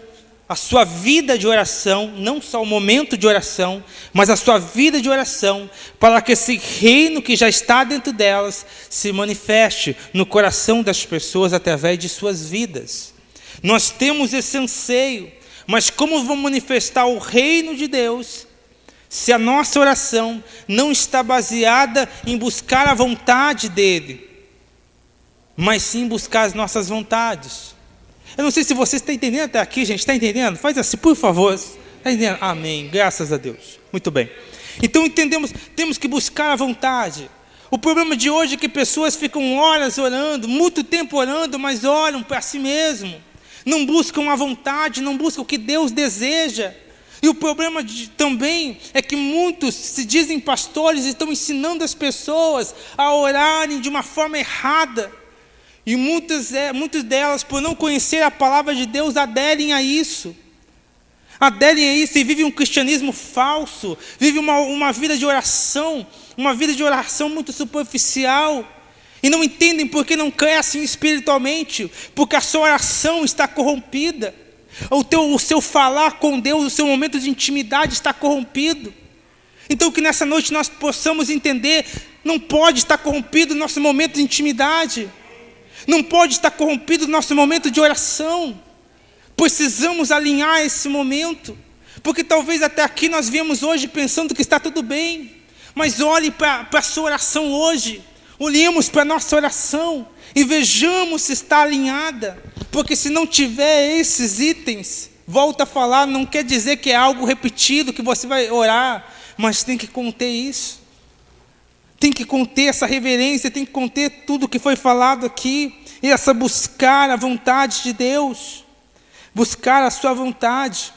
a sua vida de oração, não só o momento de oração, mas a sua vida de oração, para que esse reino que já está dentro delas se manifeste no coração das pessoas através de suas vidas. Nós temos esse anseio, mas como vamos manifestar o reino de Deus se a nossa oração não está baseada em buscar a vontade dele, mas sim buscar as nossas vontades? Eu não sei se você está entendendo até aqui, gente. Está entendendo? Faz assim, por favor. Está entendendo? Amém. Graças a Deus. Muito bem. Então entendemos, temos que buscar a vontade. O problema de hoje é que pessoas ficam horas orando, muito tempo orando, mas oram para si mesmo. Não buscam a vontade, não buscam o que Deus deseja. E o problema também é que muitos se dizem pastores e estão ensinando as pessoas a orarem de uma forma errada. E muitas delas, por não conhecer a palavra de Deus, aderem a isso. Aderem a isso e vivem um cristianismo falso. Vivem uma vida de oração muito superficial. E não entendem porque não crescem espiritualmente, porque a sua oração está corrompida. O seu falar com Deus, o seu momento de intimidade está corrompido. Então que nessa noite nós possamos entender, não pode estar corrompido o nosso momento de intimidade. Não pode estar corrompido o nosso momento de oração. Precisamos alinhar esse momento. Porque talvez até aqui nós viemos hoje pensando que está tudo bem. Mas olhe para a sua oração hoje. Olhemos para a nossa oração e vejamos se está alinhada. Porque se não tiver esses itens, volta a falar, não quer dizer que é algo repetido, que você vai orar. Mas tem que conter isso. Tem que conter essa reverência, tem que conter tudo que foi falado aqui. E essa buscar a vontade de Deus. Buscar a sua vontade.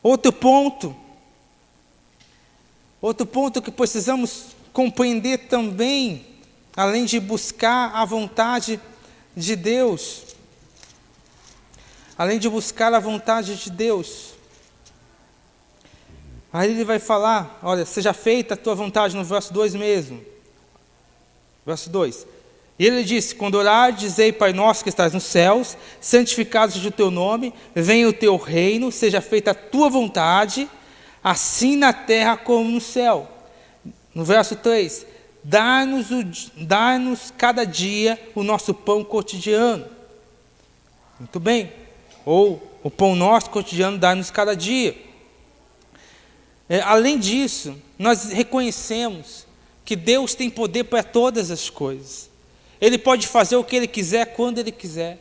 Outro ponto que precisamos compreender também, além de buscar a vontade de Deus. Além de buscar a vontade de Deus. Aí ele vai falar, olha, seja feita a tua vontade, no verso 2 mesmo. Verso 2. E ele disse, quando orar, dizei, Pai nosso que estás nos céus, santificado seja o teu nome, venha o teu reino, seja feita a tua vontade, assim na terra como no céu. No verso 3, dá-nos cada dia o nosso pão cotidiano. Muito bem. Ou o pão nosso cotidiano dá-nos cada dia. Além disso, nós reconhecemos que Deus tem poder para todas as coisas. Ele pode fazer o que Ele quiser, quando Ele quiser.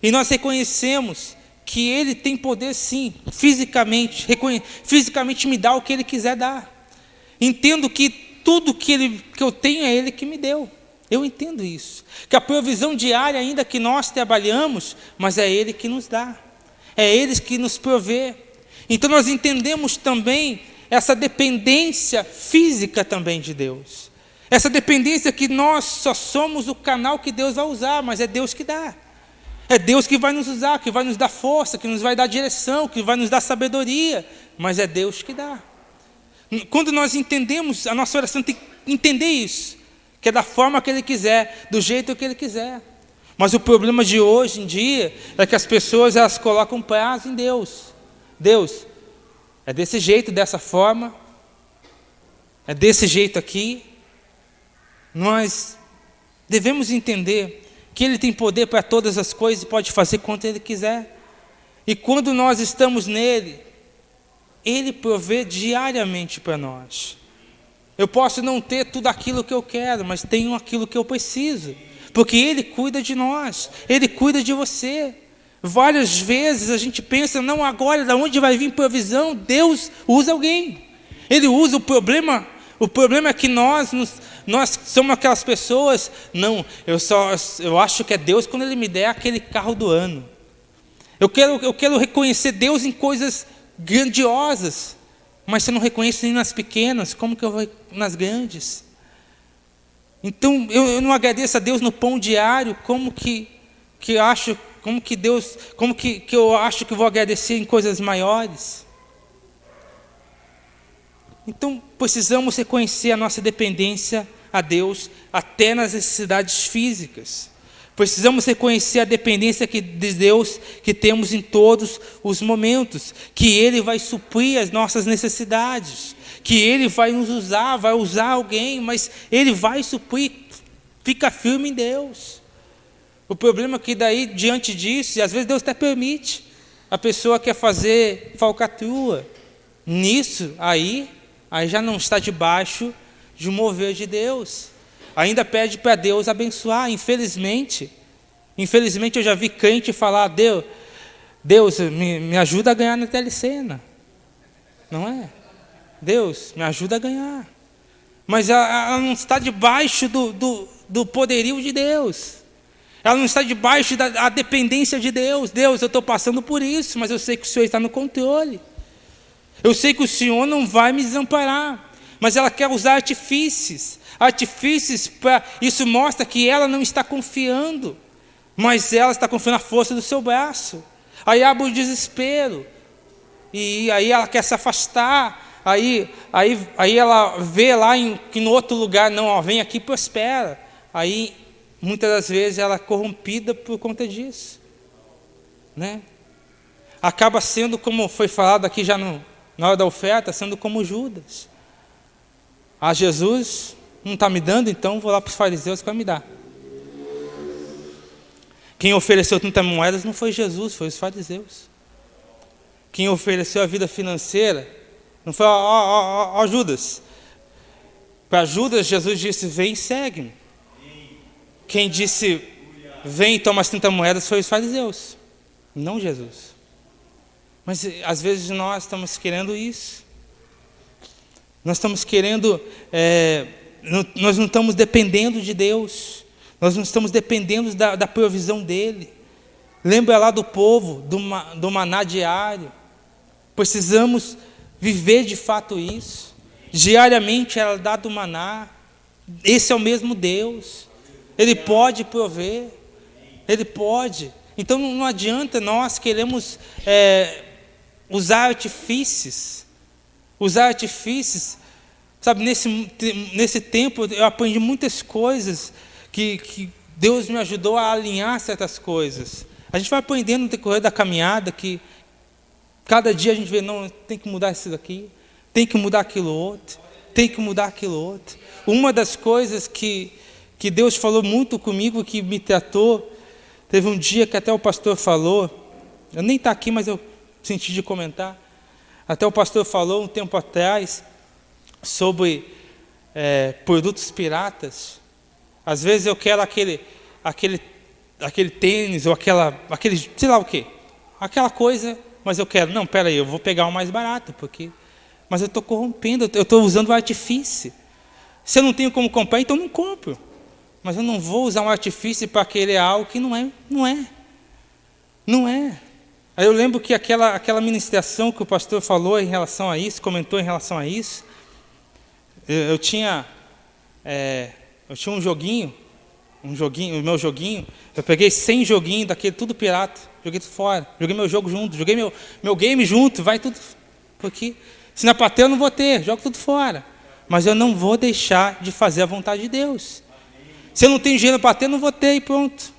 E nós reconhecemos que Ele tem poder sim, fisicamente. Fisicamente me dá o que Ele quiser dar. Entendo que tudo que eu tenho é Ele que me deu. Eu entendo isso. Que a provisão diária, ainda que nós trabalhamos, mas é Ele que nos dá. É Ele que nos provê. Então nós entendemos também essa dependência física também de Deus. Essa dependência que nós só somos o canal que Deus vai usar, mas é Deus que dá. É Deus que vai nos usar, que vai nos dar força, que nos vai dar direção, que vai nos dar sabedoria, mas é Deus que dá. Quando nós entendemos, a nossa oração tem que entender isso, que é da forma que Ele quiser, do jeito que Ele quiser. Mas o problema de hoje em dia é que as pessoas elas colocam prazo em Deus. Deus, é desse jeito, dessa forma, é desse jeito aqui. Nós devemos entender que Ele tem poder para todas as coisas e pode fazer quanto Ele quiser. E quando nós estamos nele, Ele provê diariamente para nós. Eu posso não ter tudo aquilo que eu quero, mas tenho aquilo que eu preciso. Porque Ele cuida de nós, Ele cuida de você. Várias vezes a gente pensa, não, agora de onde vai vir provisão? Deus usa alguém. Ele usa o problema é que nós somos aquelas pessoas, não, eu acho que é Deus quando Ele me der aquele carro do ano. Eu quero reconhecer Deus em coisas grandiosas, mas se eu não reconheço nem nas pequenas, como que eu vou nas grandes? Então eu não agradeço a Deus no pão diário, como que eu acho que vou agradecer em coisas maiores? Então precisamos reconhecer a nossa dependência a Deus até nas necessidades físicas. Precisamos reconhecer a dependência de Deus que temos em todos os momentos, que Ele vai suprir as nossas necessidades, que Ele vai nos usar, vai usar alguém, mas Ele vai suprir. Fica firme em Deus. O problema é que daí, diante disso, e às vezes Deus até permite, a pessoa quer fazer falcatrua. Nisso, aí já não está debaixo de um mover de Deus. Ainda pede para Deus abençoar. Infelizmente eu já vi crente falar, Deus me ajuda a ganhar na telecena. Não é? Deus, me ajuda a ganhar. Mas ela não está debaixo do poderio de Deus. Ela não está debaixo da dependência de Deus. Deus, eu estou passando por isso, mas eu sei que o Senhor está no controle. Eu sei que o Senhor não vai me desamparar. Mas ela quer usar artifícios para... Isso mostra que ela não está confiando, mas ela está confiando na força do seu braço. Aí abre o desespero. E aí ela quer se afastar. Aí ela vê lá que no outro lugar, não, vem aqui e prospera. aí muitas das vezes ela é corrompida por conta disso, né? Acaba sendo, como foi falado aqui já na hora da oferta, sendo como Judas. Jesus não está me dando, então vou lá para os fariseus que vai me dar. Quem ofereceu 30 moedas não foi Jesus, foi os fariseus. Quem ofereceu a vida financeira não foi Judas. Para Judas, Jesus disse: vem e segue-me. Quem disse: vem e toma as 30 moedas foi os fariseus, não Jesus. Mas às vezes nós estamos querendo isso. Nós estamos querendo, nós não estamos dependendo de Deus. Nós não estamos dependendo da provisão dEle. Lembra lá do povo, do maná diário. Precisamos viver de fato isso. Diariamente ela dá do maná. Esse é o mesmo Deus. Ele pode prover. Ele pode. Então não adianta nós queremos usar artifícios. Sabe, nesse tempo eu aprendi muitas coisas que Deus me ajudou a alinhar certas coisas. A gente vai aprendendo no decorrer da caminhada que cada dia a gente vê, não, tem que mudar isso daqui, tem que mudar aquilo outro, tem que mudar aquilo outro. Uma das coisas que Deus falou muito comigo, que me tratou, teve um dia que até o pastor falou, eu nem está aqui, mas eu senti de comentar, até o pastor falou um tempo atrás sobre produtos piratas. Às vezes eu quero aquele tênis ou aquele sei lá o quê, aquela coisa, mas eu quero, não, peraí, eu vou pegar o mais barato, mas eu estou corrompendo, eu estou usando o artifício. Se eu não tenho como comprar, então não compro. Mas eu não vou usar um artifício para querer algo que não é. Aí eu lembro que aquela ministração que o pastor falou em relação a isso, comentou em relação a isso, eu tinha um joguinho, o meu joguinho, eu peguei 100 joguinhos daquele, tudo pirata, joguei tudo fora, joguei meu jogo junto, joguei meu game junto, vai tudo, porque se não é para ter eu não vou ter, jogo tudo fora, mas eu não vou deixar de fazer a vontade de Deus. Se eu não tenho dinheiro para ter, eu não vou ter e pronto,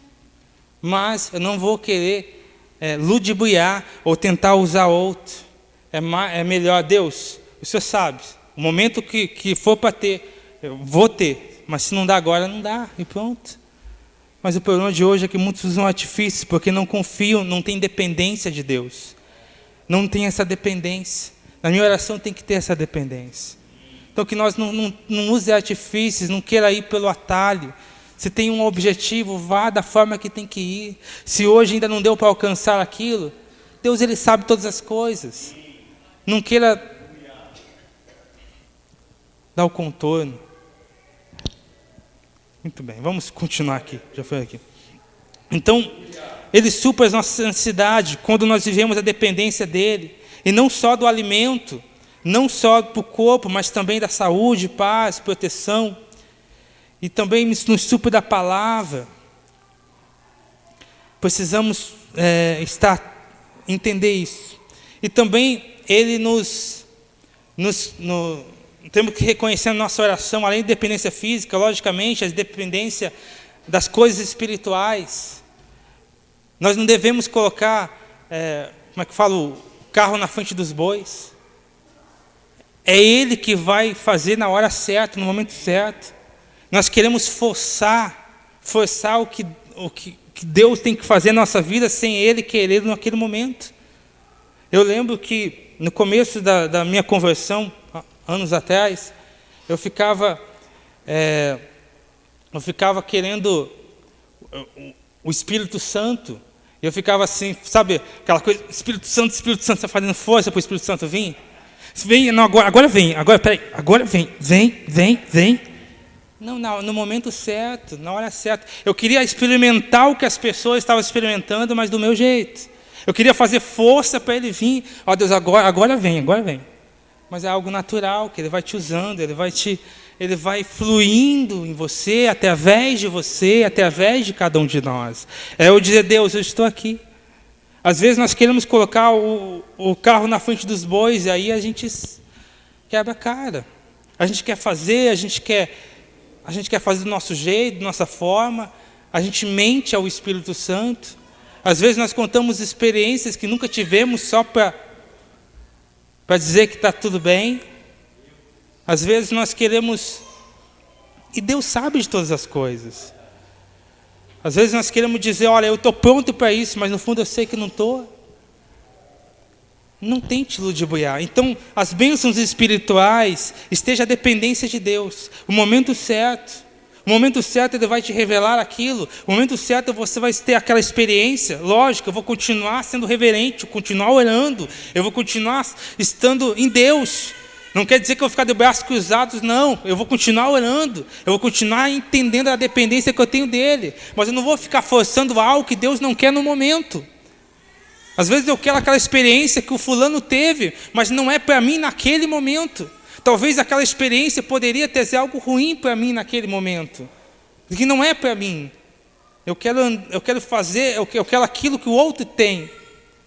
mas eu não vou querer ludibriar ou tentar usar outro. É melhor, Deus, o Senhor sabe, o momento que for para ter, eu vou ter, mas se não dá agora, não dá, e pronto. Mas o problema de hoje é que muitos usam artifícios porque não confiam, não têm dependência de Deus. Não tem essa dependência. Na minha oração tem que ter essa dependência. Então que nós não use artifícios, não queira ir pelo atalho. Se tem um objetivo, vá da forma que tem que ir. Se hoje ainda não deu para alcançar aquilo, Deus, Ele sabe todas as coisas. Não queira dar o contorno. Muito bem, vamos continuar aqui. Já foi aqui. Então, Ele supra as nossas necessidades quando nós vivemos a dependência dEle. E não só do alimento, não só para o corpo, mas também da saúde, paz, proteção. E também nos supra da palavra. Precisamos entender isso. E também Ele temos que reconhecer na nossa oração, além da dependência física, logicamente, a dependência das coisas espirituais. Nós não devemos colocar, o carro na frente dos bois. É Ele que vai fazer na hora certa, no momento certo. Nós queremos forçar o que Deus tem que fazer na nossa vida sem Ele querer naquele momento. Eu lembro que no começo da minha conversão, anos atrás, eu ficava querendo o Espírito Santo. Eu ficava assim, sabe, aquela coisa, Espírito Santo, você fazendo força para o Espírito Santo vir. Vem, não, agora vem, agora vem. Não, no momento certo, na hora certa. Eu queria experimentar o que as pessoas estavam experimentando, mas do meu jeito. Eu queria fazer força para Ele vir. Ó Deus, agora vem. Mas é algo natural, que Ele vai te usando, Ele vai fluindo em você, através de cada um de nós. É eu dizer, Deus, eu estou aqui. Às vezes nós queremos colocar o carro na frente dos bois, e aí a gente quebra a cara. A gente quer fazer, a gente quer a gente quer fazer do nosso jeito, da nossa forma, a gente mente ao Espírito Santo. Às vezes nós contamos experiências que nunca tivemos só para dizer que está tudo bem. Às vezes nós queremos, e Deus sabe de todas as coisas. Às vezes nós queremos dizer, olha, eu estou pronto para isso, mas no fundo eu sei que não estou. Não tente ludibriar. Então, as bênçãos espirituais, esteja a dependência de Deus. O momento certo Ele vai te revelar aquilo. O momento certo você vai ter aquela experiência. Lógico, eu vou continuar sendo reverente, eu vou continuar orando, eu vou continuar estando em Deus. Não quer dizer que eu vou ficar de braços cruzados, não. Eu vou continuar orando, eu vou continuar entendendo a dependência que eu tenho dEle. Mas eu não vou ficar forçando algo que Deus não quer no momento. Às vezes eu quero aquela experiência que o fulano teve, mas não é para mim naquele momento. Talvez aquela experiência poderia ter sido algo ruim para mim naquele momento, que não é para mim. Eu quero fazer, eu quero aquilo que o outro tem,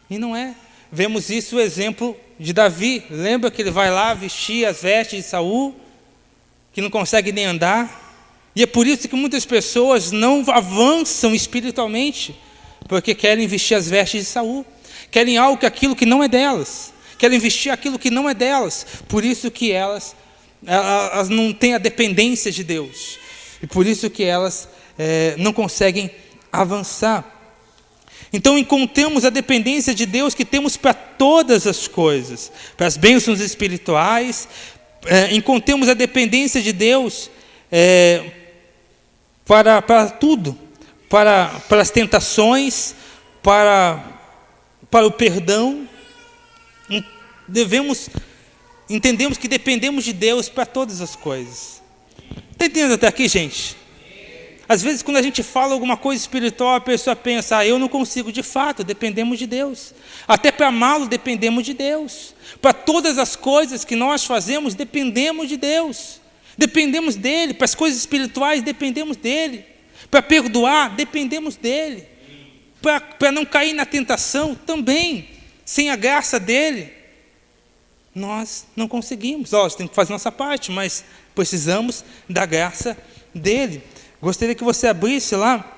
e não é. Vemos isso o exemplo de Davi. Lembra que ele vai lá vestir as vestes de Saul, que não consegue nem andar? E é por isso que muitas pessoas não avançam espiritualmente, porque querem vestir as vestes de Saul. Querem aquilo que não é delas. Querem vestir aquilo que não é delas. Por isso que elas não têm a dependência de Deus. E por isso que elas não conseguem avançar. Então encontramos a dependência de Deus que temos para todas as coisas. Para as bênçãos espirituais. Encontramos a dependência de Deus para tudo. Para as tentações, para o perdão. Entendemos que dependemos de Deus para todas as coisas. Está entendendo até aqui, gente? Às vezes quando a gente fala alguma coisa espiritual, a pessoa pensa, eu não consigo. De fato, dependemos de Deus. Até para amá-lo, dependemos de Deus. Para todas as coisas que nós fazemos, dependemos de Deus. Dependemos dEle. Para as coisas espirituais, dependemos dEle. Para perdoar, dependemos dEle. Para não cair na tentação, também, sem a graça dEle, nós não conseguimos. Nós temos que fazer nossa parte, mas precisamos da graça dEle. Gostaria que você abrisse lá,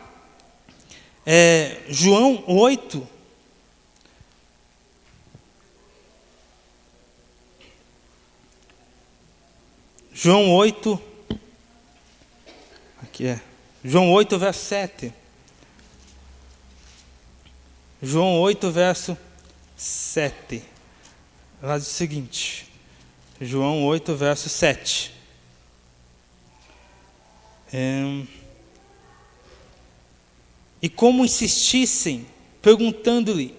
João 8. João 8, aqui João 8, verso 7. João 8, verso 7. Ela diz o seguinte. João 8, verso 7. E como insistissem, perguntando-lhe,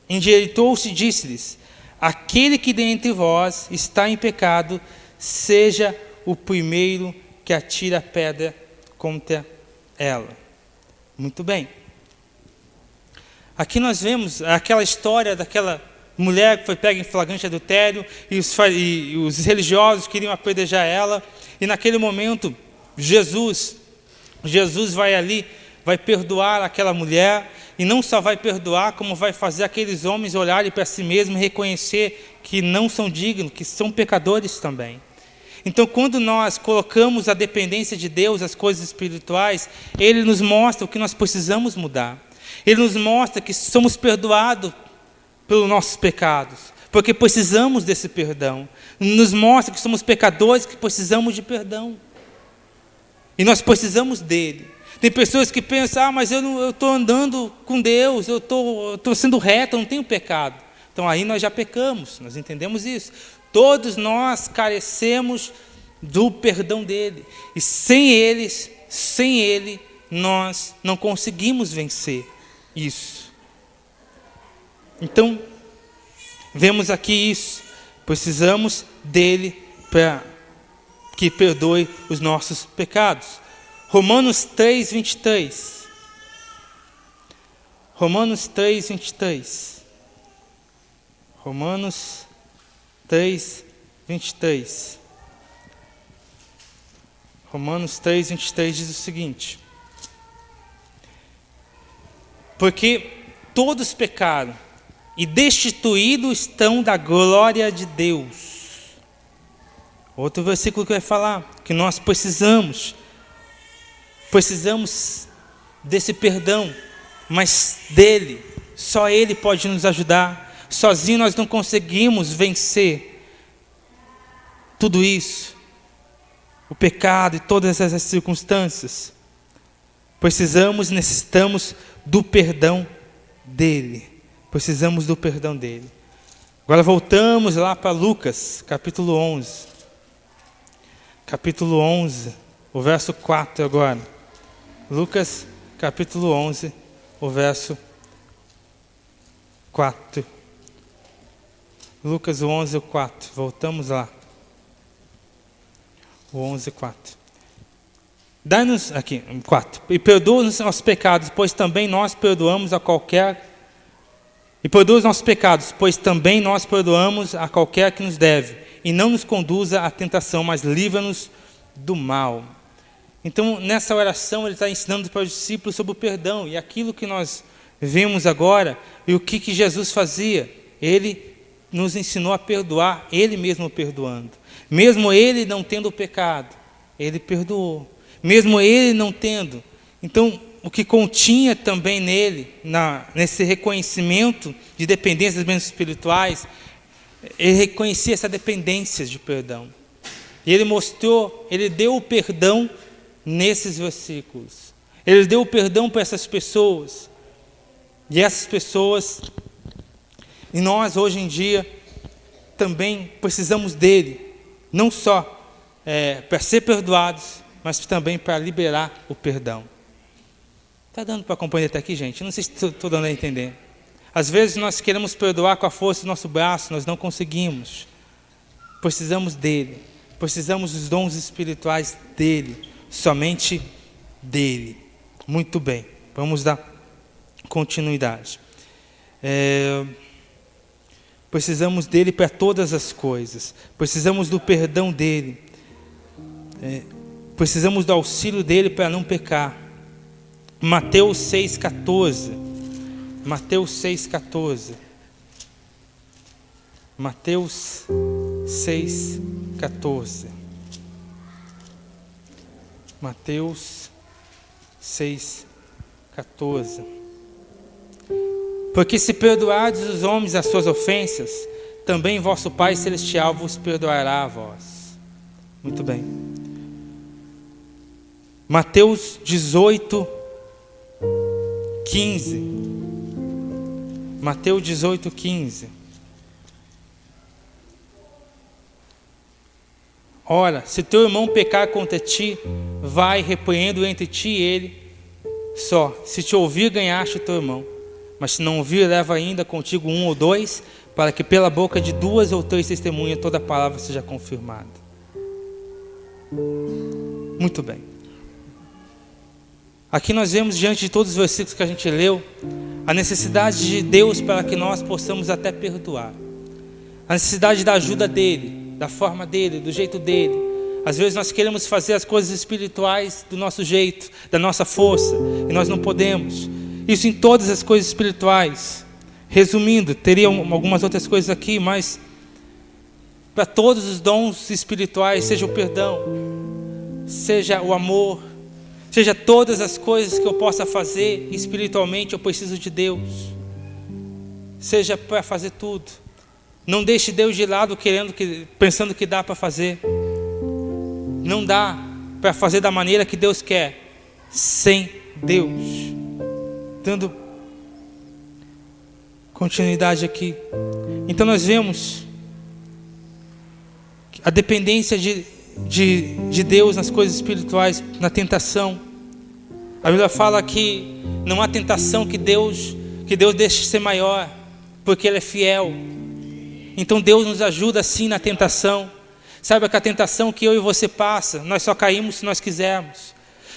endireitou-se e disse-lhes, aquele que dentre vós está em pecado, seja o primeiro que atira a pedra contra ela. Muito bem. Aqui nós vemos aquela história daquela mulher que foi pega em flagrante adultério e os religiosos queriam apedrejar ela. E naquele momento, Jesus vai ali, vai perdoar aquela mulher. E não só vai perdoar, como vai fazer aqueles homens olharem para si mesmos e reconhecer que não são dignos, que são pecadores também. Então, quando nós colocamos a dependência de Deus, as coisas espirituais, Ele nos mostra o que nós precisamos mudar. Ele nos mostra que somos perdoados pelos nossos pecados, porque precisamos desse perdão. Nos mostra que somos pecadores, que precisamos de perdão. E nós precisamos dele. Tem pessoas que pensam, mas eu estou andando com Deus, eu estou sendo reto, eu não tenho pecado. Então aí nós já pecamos, nós entendemos isso. Todos nós carecemos do perdão dele. E sem ele, nós não conseguimos vencer isso. Então, vemos aqui isso. Precisamos dele para que perdoe os nossos pecados. Romanos 3, 23. Romanos 3, 23. Romanos 3, 23. Romanos 3, 23 diz o seguinte: porque todos pecaram e destituídos estão da glória de Deus. Outro versículo que vai falar que nós precisamos desse perdão, mas dele, só ele pode nos ajudar. Sozinho nós não conseguimos vencer tudo isso, o pecado e todas essas circunstâncias. Necessitamos do perdão dele. Precisamos do perdão dele. Agora voltamos lá para Lucas, capítulo 11. Capítulo 11, o verso 4 agora. Lucas, capítulo 11, o verso 4. Lucas 11, 4. Voltamos lá. O 11, 4. Dá-nos, aqui, 4. E perdoa-nos nossos pecados, pois também nós perdoamos a qualquer... E perdoa os nossos pecados, pois também nós perdoamos a qualquer que nos deve. E não nos conduza à tentação, mas livra-nos do mal. Então, nessa oração, ele está ensinando para os discípulos sobre o perdão. E aquilo que nós vemos agora, e o que Jesus fazia. Ele nos ensinou a perdoar, ele mesmo perdoando. Mesmo ele não tendo o pecado, ele perdoou. Mesmo ele não tendo. Então, o que continha também nele, nesse reconhecimento de dependências dos bens espirituais, ele reconhecia essa dependência de perdão. E ele mostrou, ele deu o perdão nesses versículos. Ele deu o perdão para essas pessoas. E essas pessoas, e nós hoje em dia, também precisamos dele. Não só para ser perdoados, mas também para liberar o perdão. Está dando para acompanhar até aqui, gente? Não sei se estou dando a entender. Às vezes nós queremos perdoar com a força do nosso braço, nós não conseguimos. Precisamos dele. Precisamos dos dons espirituais dele. Somente dele. Muito bem. Vamos dar continuidade. Precisamos dele para todas as coisas. Precisamos do perdão dele. Precisamos do auxílio dele para não pecar. Mateus 6,14. Mateus 6,14. Mateus 6,14. Mateus 6,14. Porque se perdoardes os homens as suas ofensas, também vosso Pai Celestial vos perdoará a vós. Muito bem. Mateus 18, 15. Mateus 18, 15. Ora, se teu irmão pecar contra ti, vai, repreende-o entre ti e ele só. Se te ouvir, ganhaste o teu irmão. Mas se não ouvir, leva ainda contigo 1 ou 2, para que pela boca de 2 ou 3 testemunhas toda palavra seja confirmada. Muito bem. Aqui nós vemos, diante de todos os versículos que a gente leu, a necessidade de Deus para que nós possamos até perdoar. A necessidade da ajuda dele, da forma dele, do jeito dele. Às vezes nós queremos fazer as coisas espirituais do nosso jeito, da nossa força, e nós não podemos. Isso em todas as coisas espirituais. Resumindo, teria algumas outras coisas aqui, mas para todos os dons espirituais, seja o perdão, seja o amor, seja todas as coisas que eu possa fazer espiritualmente, eu preciso de Deus. Seja para fazer tudo. Não deixe Deus de lado pensando que dá para fazer. Não dá para fazer da maneira que Deus quer, sem Deus. Dando continuidade aqui. Então nós vemos a dependência de Deus nas coisas espirituais, na tentação. A Bíblia fala que não há tentação que Deus deixe ser maior, porque Ele é fiel. Então Deus nos ajuda sim na tentação. Saiba que a tentação que eu e você passa, nós só caímos se nós quisermos,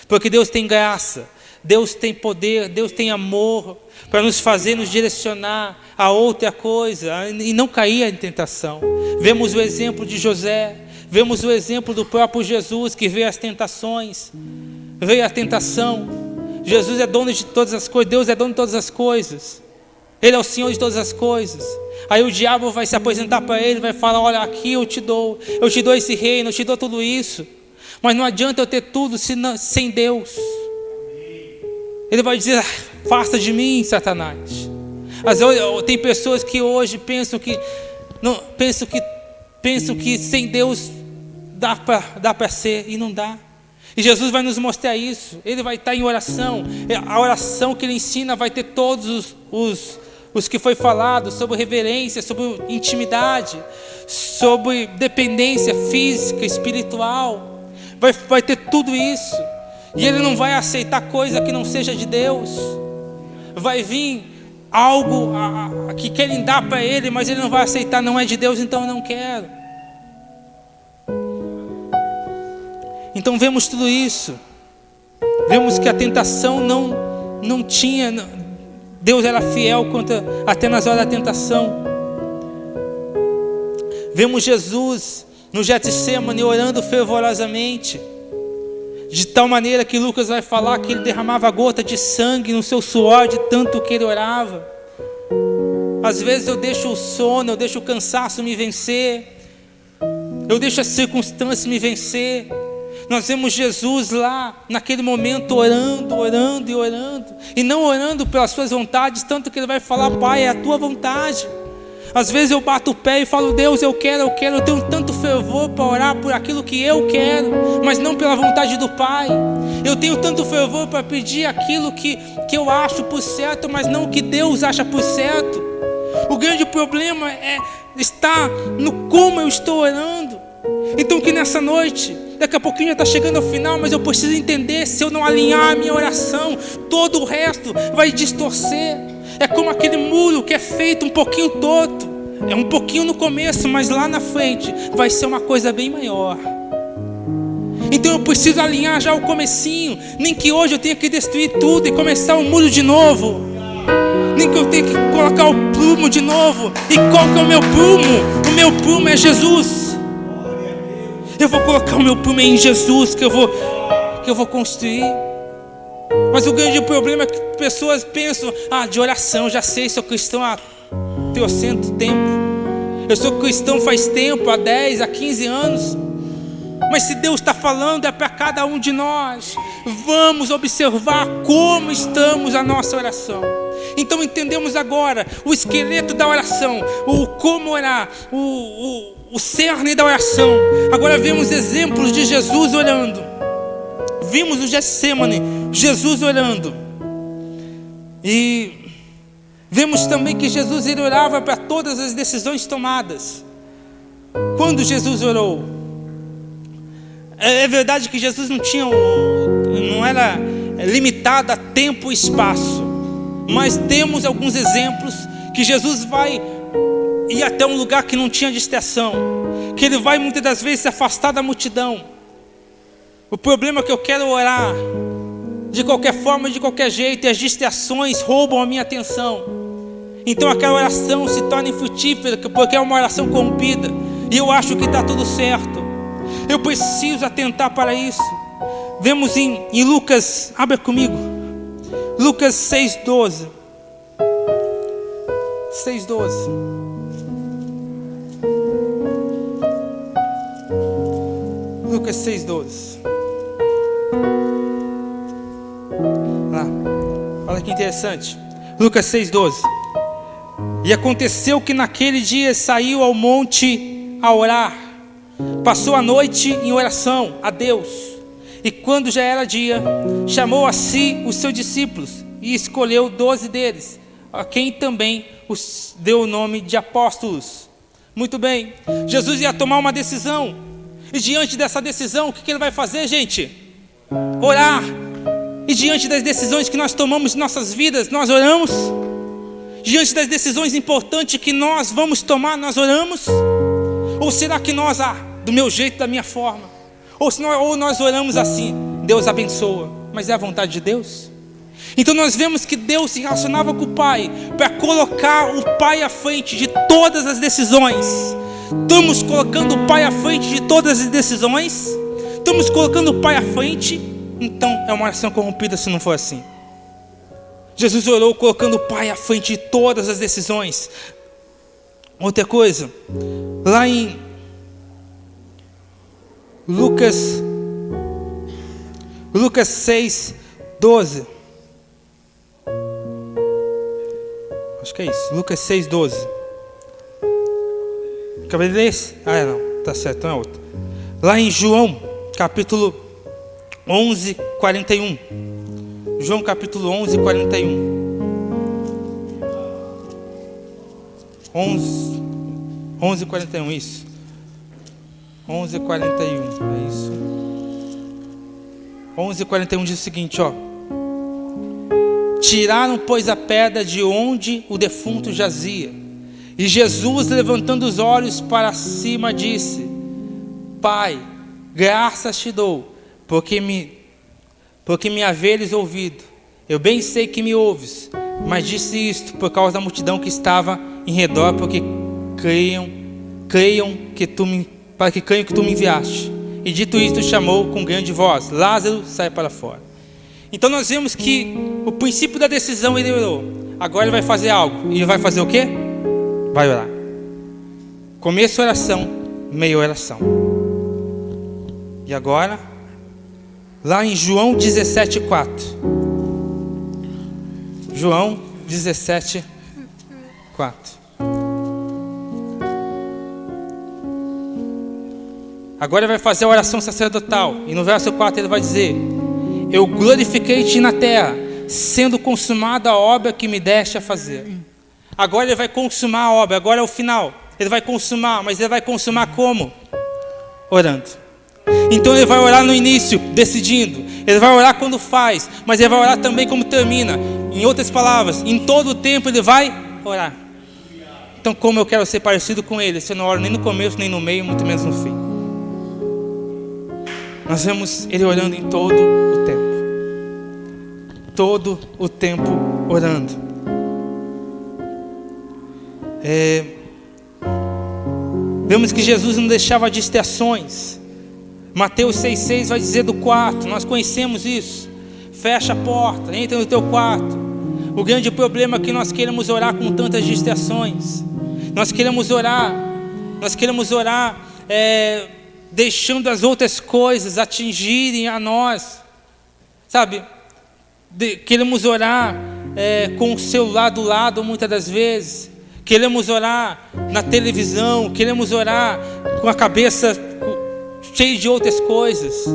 porque Deus tem graça, Deus tem poder, Deus tem amor para nos fazer, nos direcionar a outra coisa e não cair em tentação. Vemos o exemplo de José, vemos o exemplo do próprio Jesus, que veio as tentações, veio a tentação. Jesus é dono de todas as coisas, Deus é dono de todas as coisas, Ele é o Senhor de todas as coisas. Aí o diabo vai se apresentar para ele, vai falar: olha, aqui eu te dou esse reino, eu te dou tudo isso. Mas não adianta eu ter tudo sem Deus. Ele vai dizer: afasta de mim, Satanás. Mas tem pessoas que hoje pensam que sem Deus dá para ser, e não dá. E Jesus vai nos mostrar isso. Ele vai estar em oração. A oração que ele ensina vai ter todos os que foi falado sobre reverência, sobre intimidade, sobre dependência física, espiritual. Vai ter tudo isso. E ele não vai aceitar coisa que não seja de Deus. Vai vir algo que querem dar para ele, mas ele não vai aceitar. Não é de Deus, então eu não quero. Então vemos tudo isso. Vemos que a tentação não tinha. Deus era fiel até nas horas da tentação. Vemos Jesus no Getsemane orando fervorosamente, de tal maneira que Lucas vai falar que ele derramava gota de sangue no seu suor, de tanto que ele orava. Às vezes eu deixo o sono, eu deixo o cansaço me vencer, eu deixo as circunstâncias me vencer. Nós vemos Jesus lá, naquele momento, orando, e não orando pelas suas vontades, tanto que ele vai falar: Pai, é a tua vontade. Às vezes eu bato o pé e falo: Deus, eu quero, eu tenho tanto fervor para orar por aquilo que eu quero, mas não pela vontade do Pai. Eu tenho tanto fervor para pedir aquilo que eu acho por certo, mas não o que Deus acha por certo. O grande problema está no como eu estou orando. Então que nessa noite, daqui a pouquinho já está chegando ao final, mas eu preciso entender: se eu não alinhar a minha oração, todo o resto vai distorcer. É como aquele muro que é feito um pouquinho torto. É um pouquinho no começo, mas lá na frente vai ser uma coisa bem maior. Então eu preciso alinhar já o comecinho. Nem que hoje eu tenha que destruir tudo e começar o muro de novo. Nem que eu tenha que colocar o prumo de novo. E qual que é o meu prumo? O meu prumo é Jesus. Eu vou colocar o meu prumo em Jesus, que eu vou construir. Mas o grande problema é que pessoas pensam: de oração, já sei, sou cristão há trocentos tempo. Eu sou cristão faz tempo, há 10, há 15 anos. Mas se Deus está falando, é para cada um de nós. Vamos observar como estamos a nossa oração. Então entendemos agora o esqueleto da oração, o como orar, o cerne da oração. Agora vemos exemplos de Jesus orando. Vimos no Getsemane Jesus orando. E vemos também que Jesus ele orava para todas as decisões tomadas. Quando Jesus orou, é verdade que Jesus não era limitado a tempo e espaço, mas temos alguns exemplos que Jesus vai ir até um lugar que não tinha distração, que ele vai muitas das vezes se afastar da multidão. O problema é que eu quero orar de qualquer forma, de qualquer jeito, e as distrações roubam a minha atenção. Então aquela oração se torna infrutífera, porque é uma oração corrompida, e eu acho que está tudo certo. Eu preciso atentar para isso. Vemos em Lucas, abre comigo, Lucas 6,12. 6,12. Lucas 6,12. Lá. Olha que interessante. Lucas 6,12. E aconteceu que naquele dia saiu ao monte a orar. Passou a noite em oração a Deus. E quando já era dia, chamou a si os seus discípulos e escolheu 12 deles, a quem também os deu o nome de apóstolos. Muito bem, Jesus ia tomar uma decisão. E diante dessa decisão, o que ele vai fazer, gente? Orar. E diante das decisões que nós tomamos em nossas vidas, nós oramos. Diante das decisões importantes que nós vamos tomar, nós oramos. Ou será que nós, do meu jeito, da minha forma? Ou nós oramos assim: Deus abençoa, mas é a vontade de Deus? Então nós vemos que Deus se relacionava com o Pai para colocar o Pai à frente de todas as decisões. Estamos colocando o Pai à frente de todas as decisões? Estamos colocando o Pai à frente? Então é uma oração corrompida se não for assim. Jesus orou colocando o Pai à frente de todas as decisões. Outra coisa, lá em Lucas 6:12. Acho que é isso, Lucas 6:12. Acabei de ler esse? Ah, não, tá certo, então é outro. Lá em João, capítulo 11:41. João capítulo 11:41. 11:41, isso. 11:41, é isso. 11:41 diz o seguinte, ó. Tiraram, pois, a pedra de onde o defunto jazia. E Jesus, levantando os olhos para cima, disse: Pai, graças te dou, porque me haveres ouvido. Eu bem sei que me ouves, mas disse isto por causa da multidão que estava em redor, porque creiam que tu me enviaste. E dito isto, chamou com grande voz: Lázaro, sai para fora. Então nós vemos que o princípio da decisão ele orou. Agora ele vai fazer algo. E ele vai fazer o quê? Vai orar. Começo oração, meio oração. E agora, lá em João 17:4. João 17:4. Agora ele vai fazer a oração sacerdotal. E no verso 4 ele vai dizer: Eu glorifiquei-te na terra, sendo consumada a obra que me deste a fazer. Agora ele vai consumar a obra, agora é o final. Ele vai consumar, mas ele vai consumar como? Orando. Então ele vai orar no início, decidindo. Ele vai orar quando faz, mas ele vai orar também como termina. Em outras palavras, em todo o tempo ele vai orar. Então, como eu quero ser parecido com ele, se eu não oro nem no começo, nem no meio, muito menos no fim. Nós vemos ele orando em todo o tempo. Todo o tempo orando. Vemos que Jesus não deixava distrações. Mateus 6,6 vai dizer do quarto. Nós conhecemos isso. Fecha a porta, entra no teu quarto. O grande problema é que nós queremos orar com tantas distrações. Nós queremos orar deixando as outras coisas atingirem a nós, sabe? Queremos orar com o celular do lado muitas das vezes. Queremos orar na televisão, queremos orar com a cabeça cheia de outras coisas.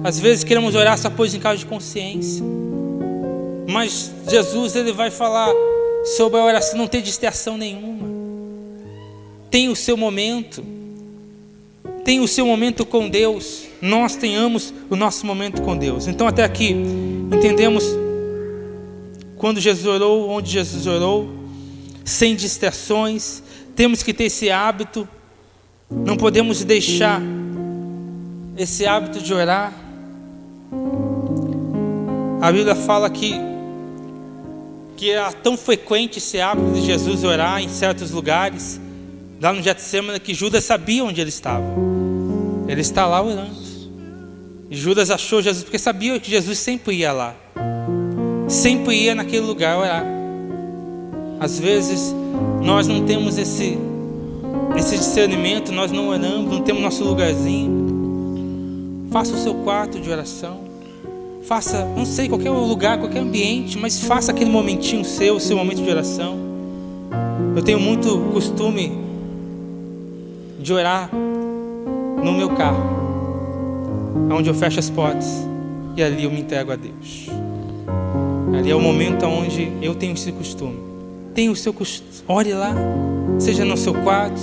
Às vezes queremos orar só por causa de consciência. Mas Jesus ele vai falar sobre a oração, não ter distração nenhuma. Tem o seu momento. Tem o seu momento com Deus. Nós tenhamos o nosso momento com Deus. Então até aqui entendemos quando Jesus orou, onde Jesus orou, sem distrações. Temos que ter esse hábito. Não podemos deixar esse hábito de orar. A Bíblia fala que era tão frequente esse hábito de Jesus orar em certos lugares, lá no Getsemane, que Judas sabia onde ele estava. Ele está lá orando. E Judas achou Jesus, porque sabia que Jesus sempre ia lá. Sempre ia naquele lugar orar. Às vezes nós não temos esse discernimento, nós não oramos, não temos nosso lugarzinho. Faça o seu quarto de oração. Faça, não sei, qualquer lugar, qualquer ambiente, mas faça aquele momentinho o seu momento de oração. Eu tenho muito costume de orar no meu carro, onde eu fecho as portas e ali eu me entrego a Deus. Ali é o momento onde eu tenho esse costume. Tenha o seu costume, ore lá, seja no seu quarto,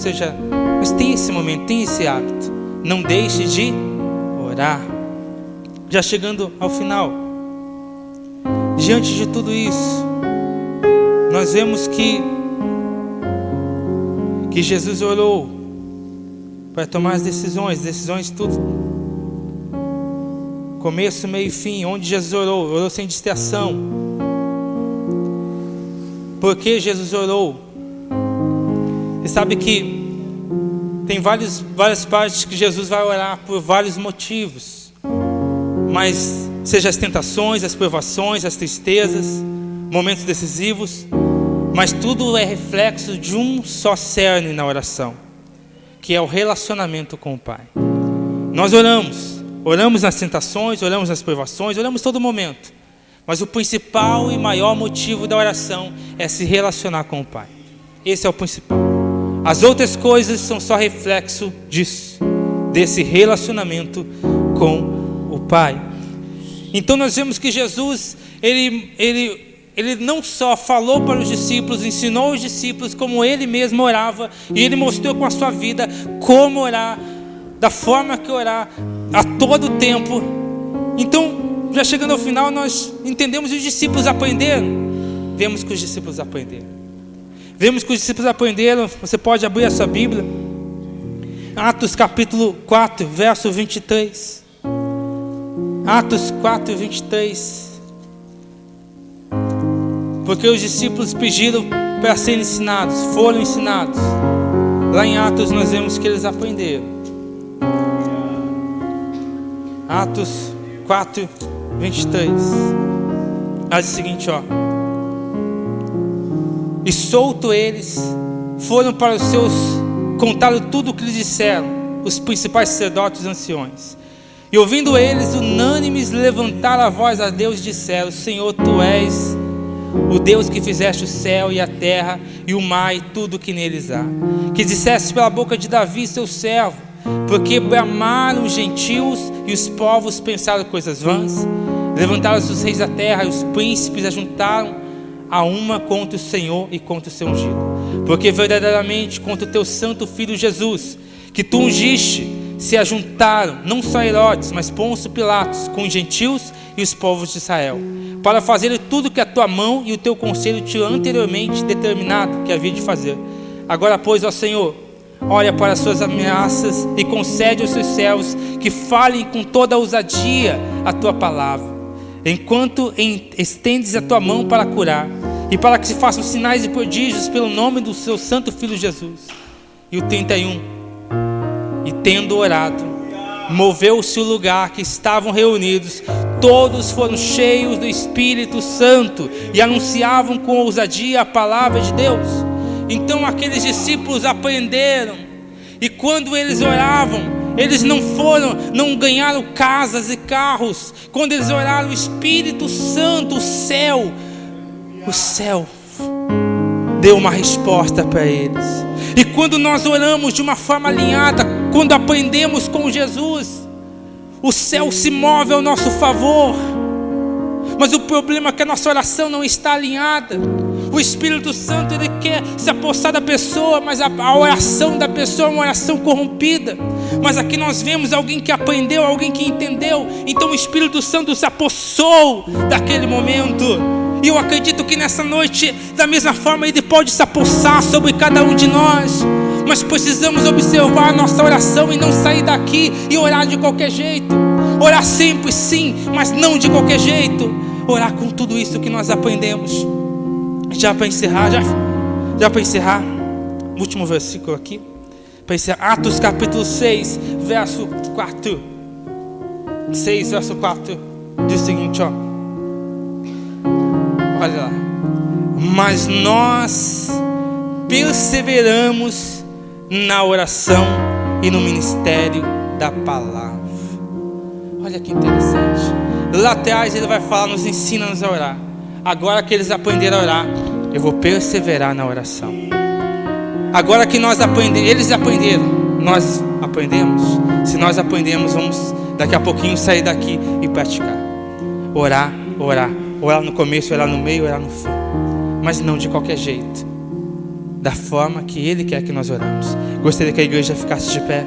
mas tenha esse momento, tenha esse hábito. Não deixe de orar. Já chegando ao final, diante de tudo isso, nós vemos que Jesus orou para tomar as decisões tudo, começo, meio e fim. Onde Jesus orou sem distração. Por que Jesus orou? Você sabe que tem várias partes que Jesus vai orar por vários motivos. Mas seja as tentações, as provações, as tristezas, momentos decisivos, mas tudo é reflexo de um só cerne na oração, que é o relacionamento com o Pai. Nós oramos nas tentações, oramos nas provações, oramos todo momento, mas o principal e maior motivo da oração é se relacionar com o Pai. Esse é o principal. As outras coisas são só reflexo disso, desse relacionamento com o Pai. Então nós vemos que Jesus, ele não só falou para os discípulos, ensinou os discípulos como ele mesmo orava, e ele mostrou com a sua vida como orar, da forma que orar, a todo tempo. Então, já chegando ao final, nós entendemos que os discípulos aprenderam. Vemos que os discípulos aprenderam. Você pode abrir a sua Bíblia, Atos capítulo 4, verso 23. Atos 4, 23. Porque os discípulos pediram para serem ensinados, foram ensinados. Lá em Atos nós vemos que eles aprenderam. Atos 4, 23. Diz o seguinte, e solto eles, foram para os seus, contaram tudo o que lhes disseram os principais sacerdotes e anciões. E ouvindo eles, unânimes, levantaram a voz a Deus e disseram: Senhor, Tu és o Deus que fizeste o céu e a terra e o mar e tudo que neles há, que disseste pela boca de Davi seu servo, porque bramaram os gentios e os povos pensaram coisas vãs. Levantaram-se os reis da terra e os príncipes ajuntaram a uma contra o Senhor e contra o seu ungido. Porque verdadeiramente contra o teu santo filho Jesus, que tu ungiste, se ajuntaram não só Herodes, mas Pôncio Pilatos, com os gentios e os povos de Israel, para fazer tudo que a tua mão e o teu conselho tinham anteriormente determinado que havia de fazer. Agora, pois, ó Senhor, olha para as suas ameaças e concede aos seus servos que falem com toda a ousadia a tua palavra, enquanto estendes a tua mão para curar, e para que se façam sinais e prodígios pelo nome do seu santo filho Jesus. E o 31. E tendo orado, moveu-se o lugar que estavam reunidos, todos foram cheios do Espírito Santo e anunciavam com ousadia a palavra de Deus. Então aqueles discípulos aprenderam, e quando eles oravam, eles não ganharam casas e carros. Quando eles oraram, o Espírito Santo, o céu deu uma resposta para eles. E quando nós oramos de uma forma alinhada, quando aprendemos com Jesus, o céu se move ao nosso favor. Mas o problema é que a nossa oração não está alinhada. O Espírito Santo, ele quer se apossar da pessoa, mas a oração da pessoa é uma oração corrompida. Mas aqui nós vemos alguém que aprendeu, alguém que entendeu. Então o Espírito Santo se apossou daquele momento. E eu acredito que nessa noite, da mesma forma, Ele pode se apossar sobre cada um de nós. Mas precisamos observar a nossa oração e não sair daqui e orar de qualquer jeito. Orar sempre sim, mas não de qualquer jeito. Orar com tudo isso que nós aprendemos. Já para encerrar, o último versículo aqui, para encerrar, Atos capítulo 6, verso 4. 6, verso 4, diz o seguinte, olha lá. Mas nós perseveramos na oração e no ministério da palavra. Olha que interessante. Lá atrás ele vai falar, nos ensina-nos a orar. Agora que eles aprenderam a orar, eu vou perseverar na oração. Agora que nós aprendemos, eles aprenderam, nós aprendemos. Se nós aprendemos, vamos daqui a pouquinho sair daqui e praticar. Orar no começo, orar no meio, orar no fim. Mas não de qualquer jeito, da forma que Ele quer que nós oramos. Gostaria que a igreja ficasse de pé.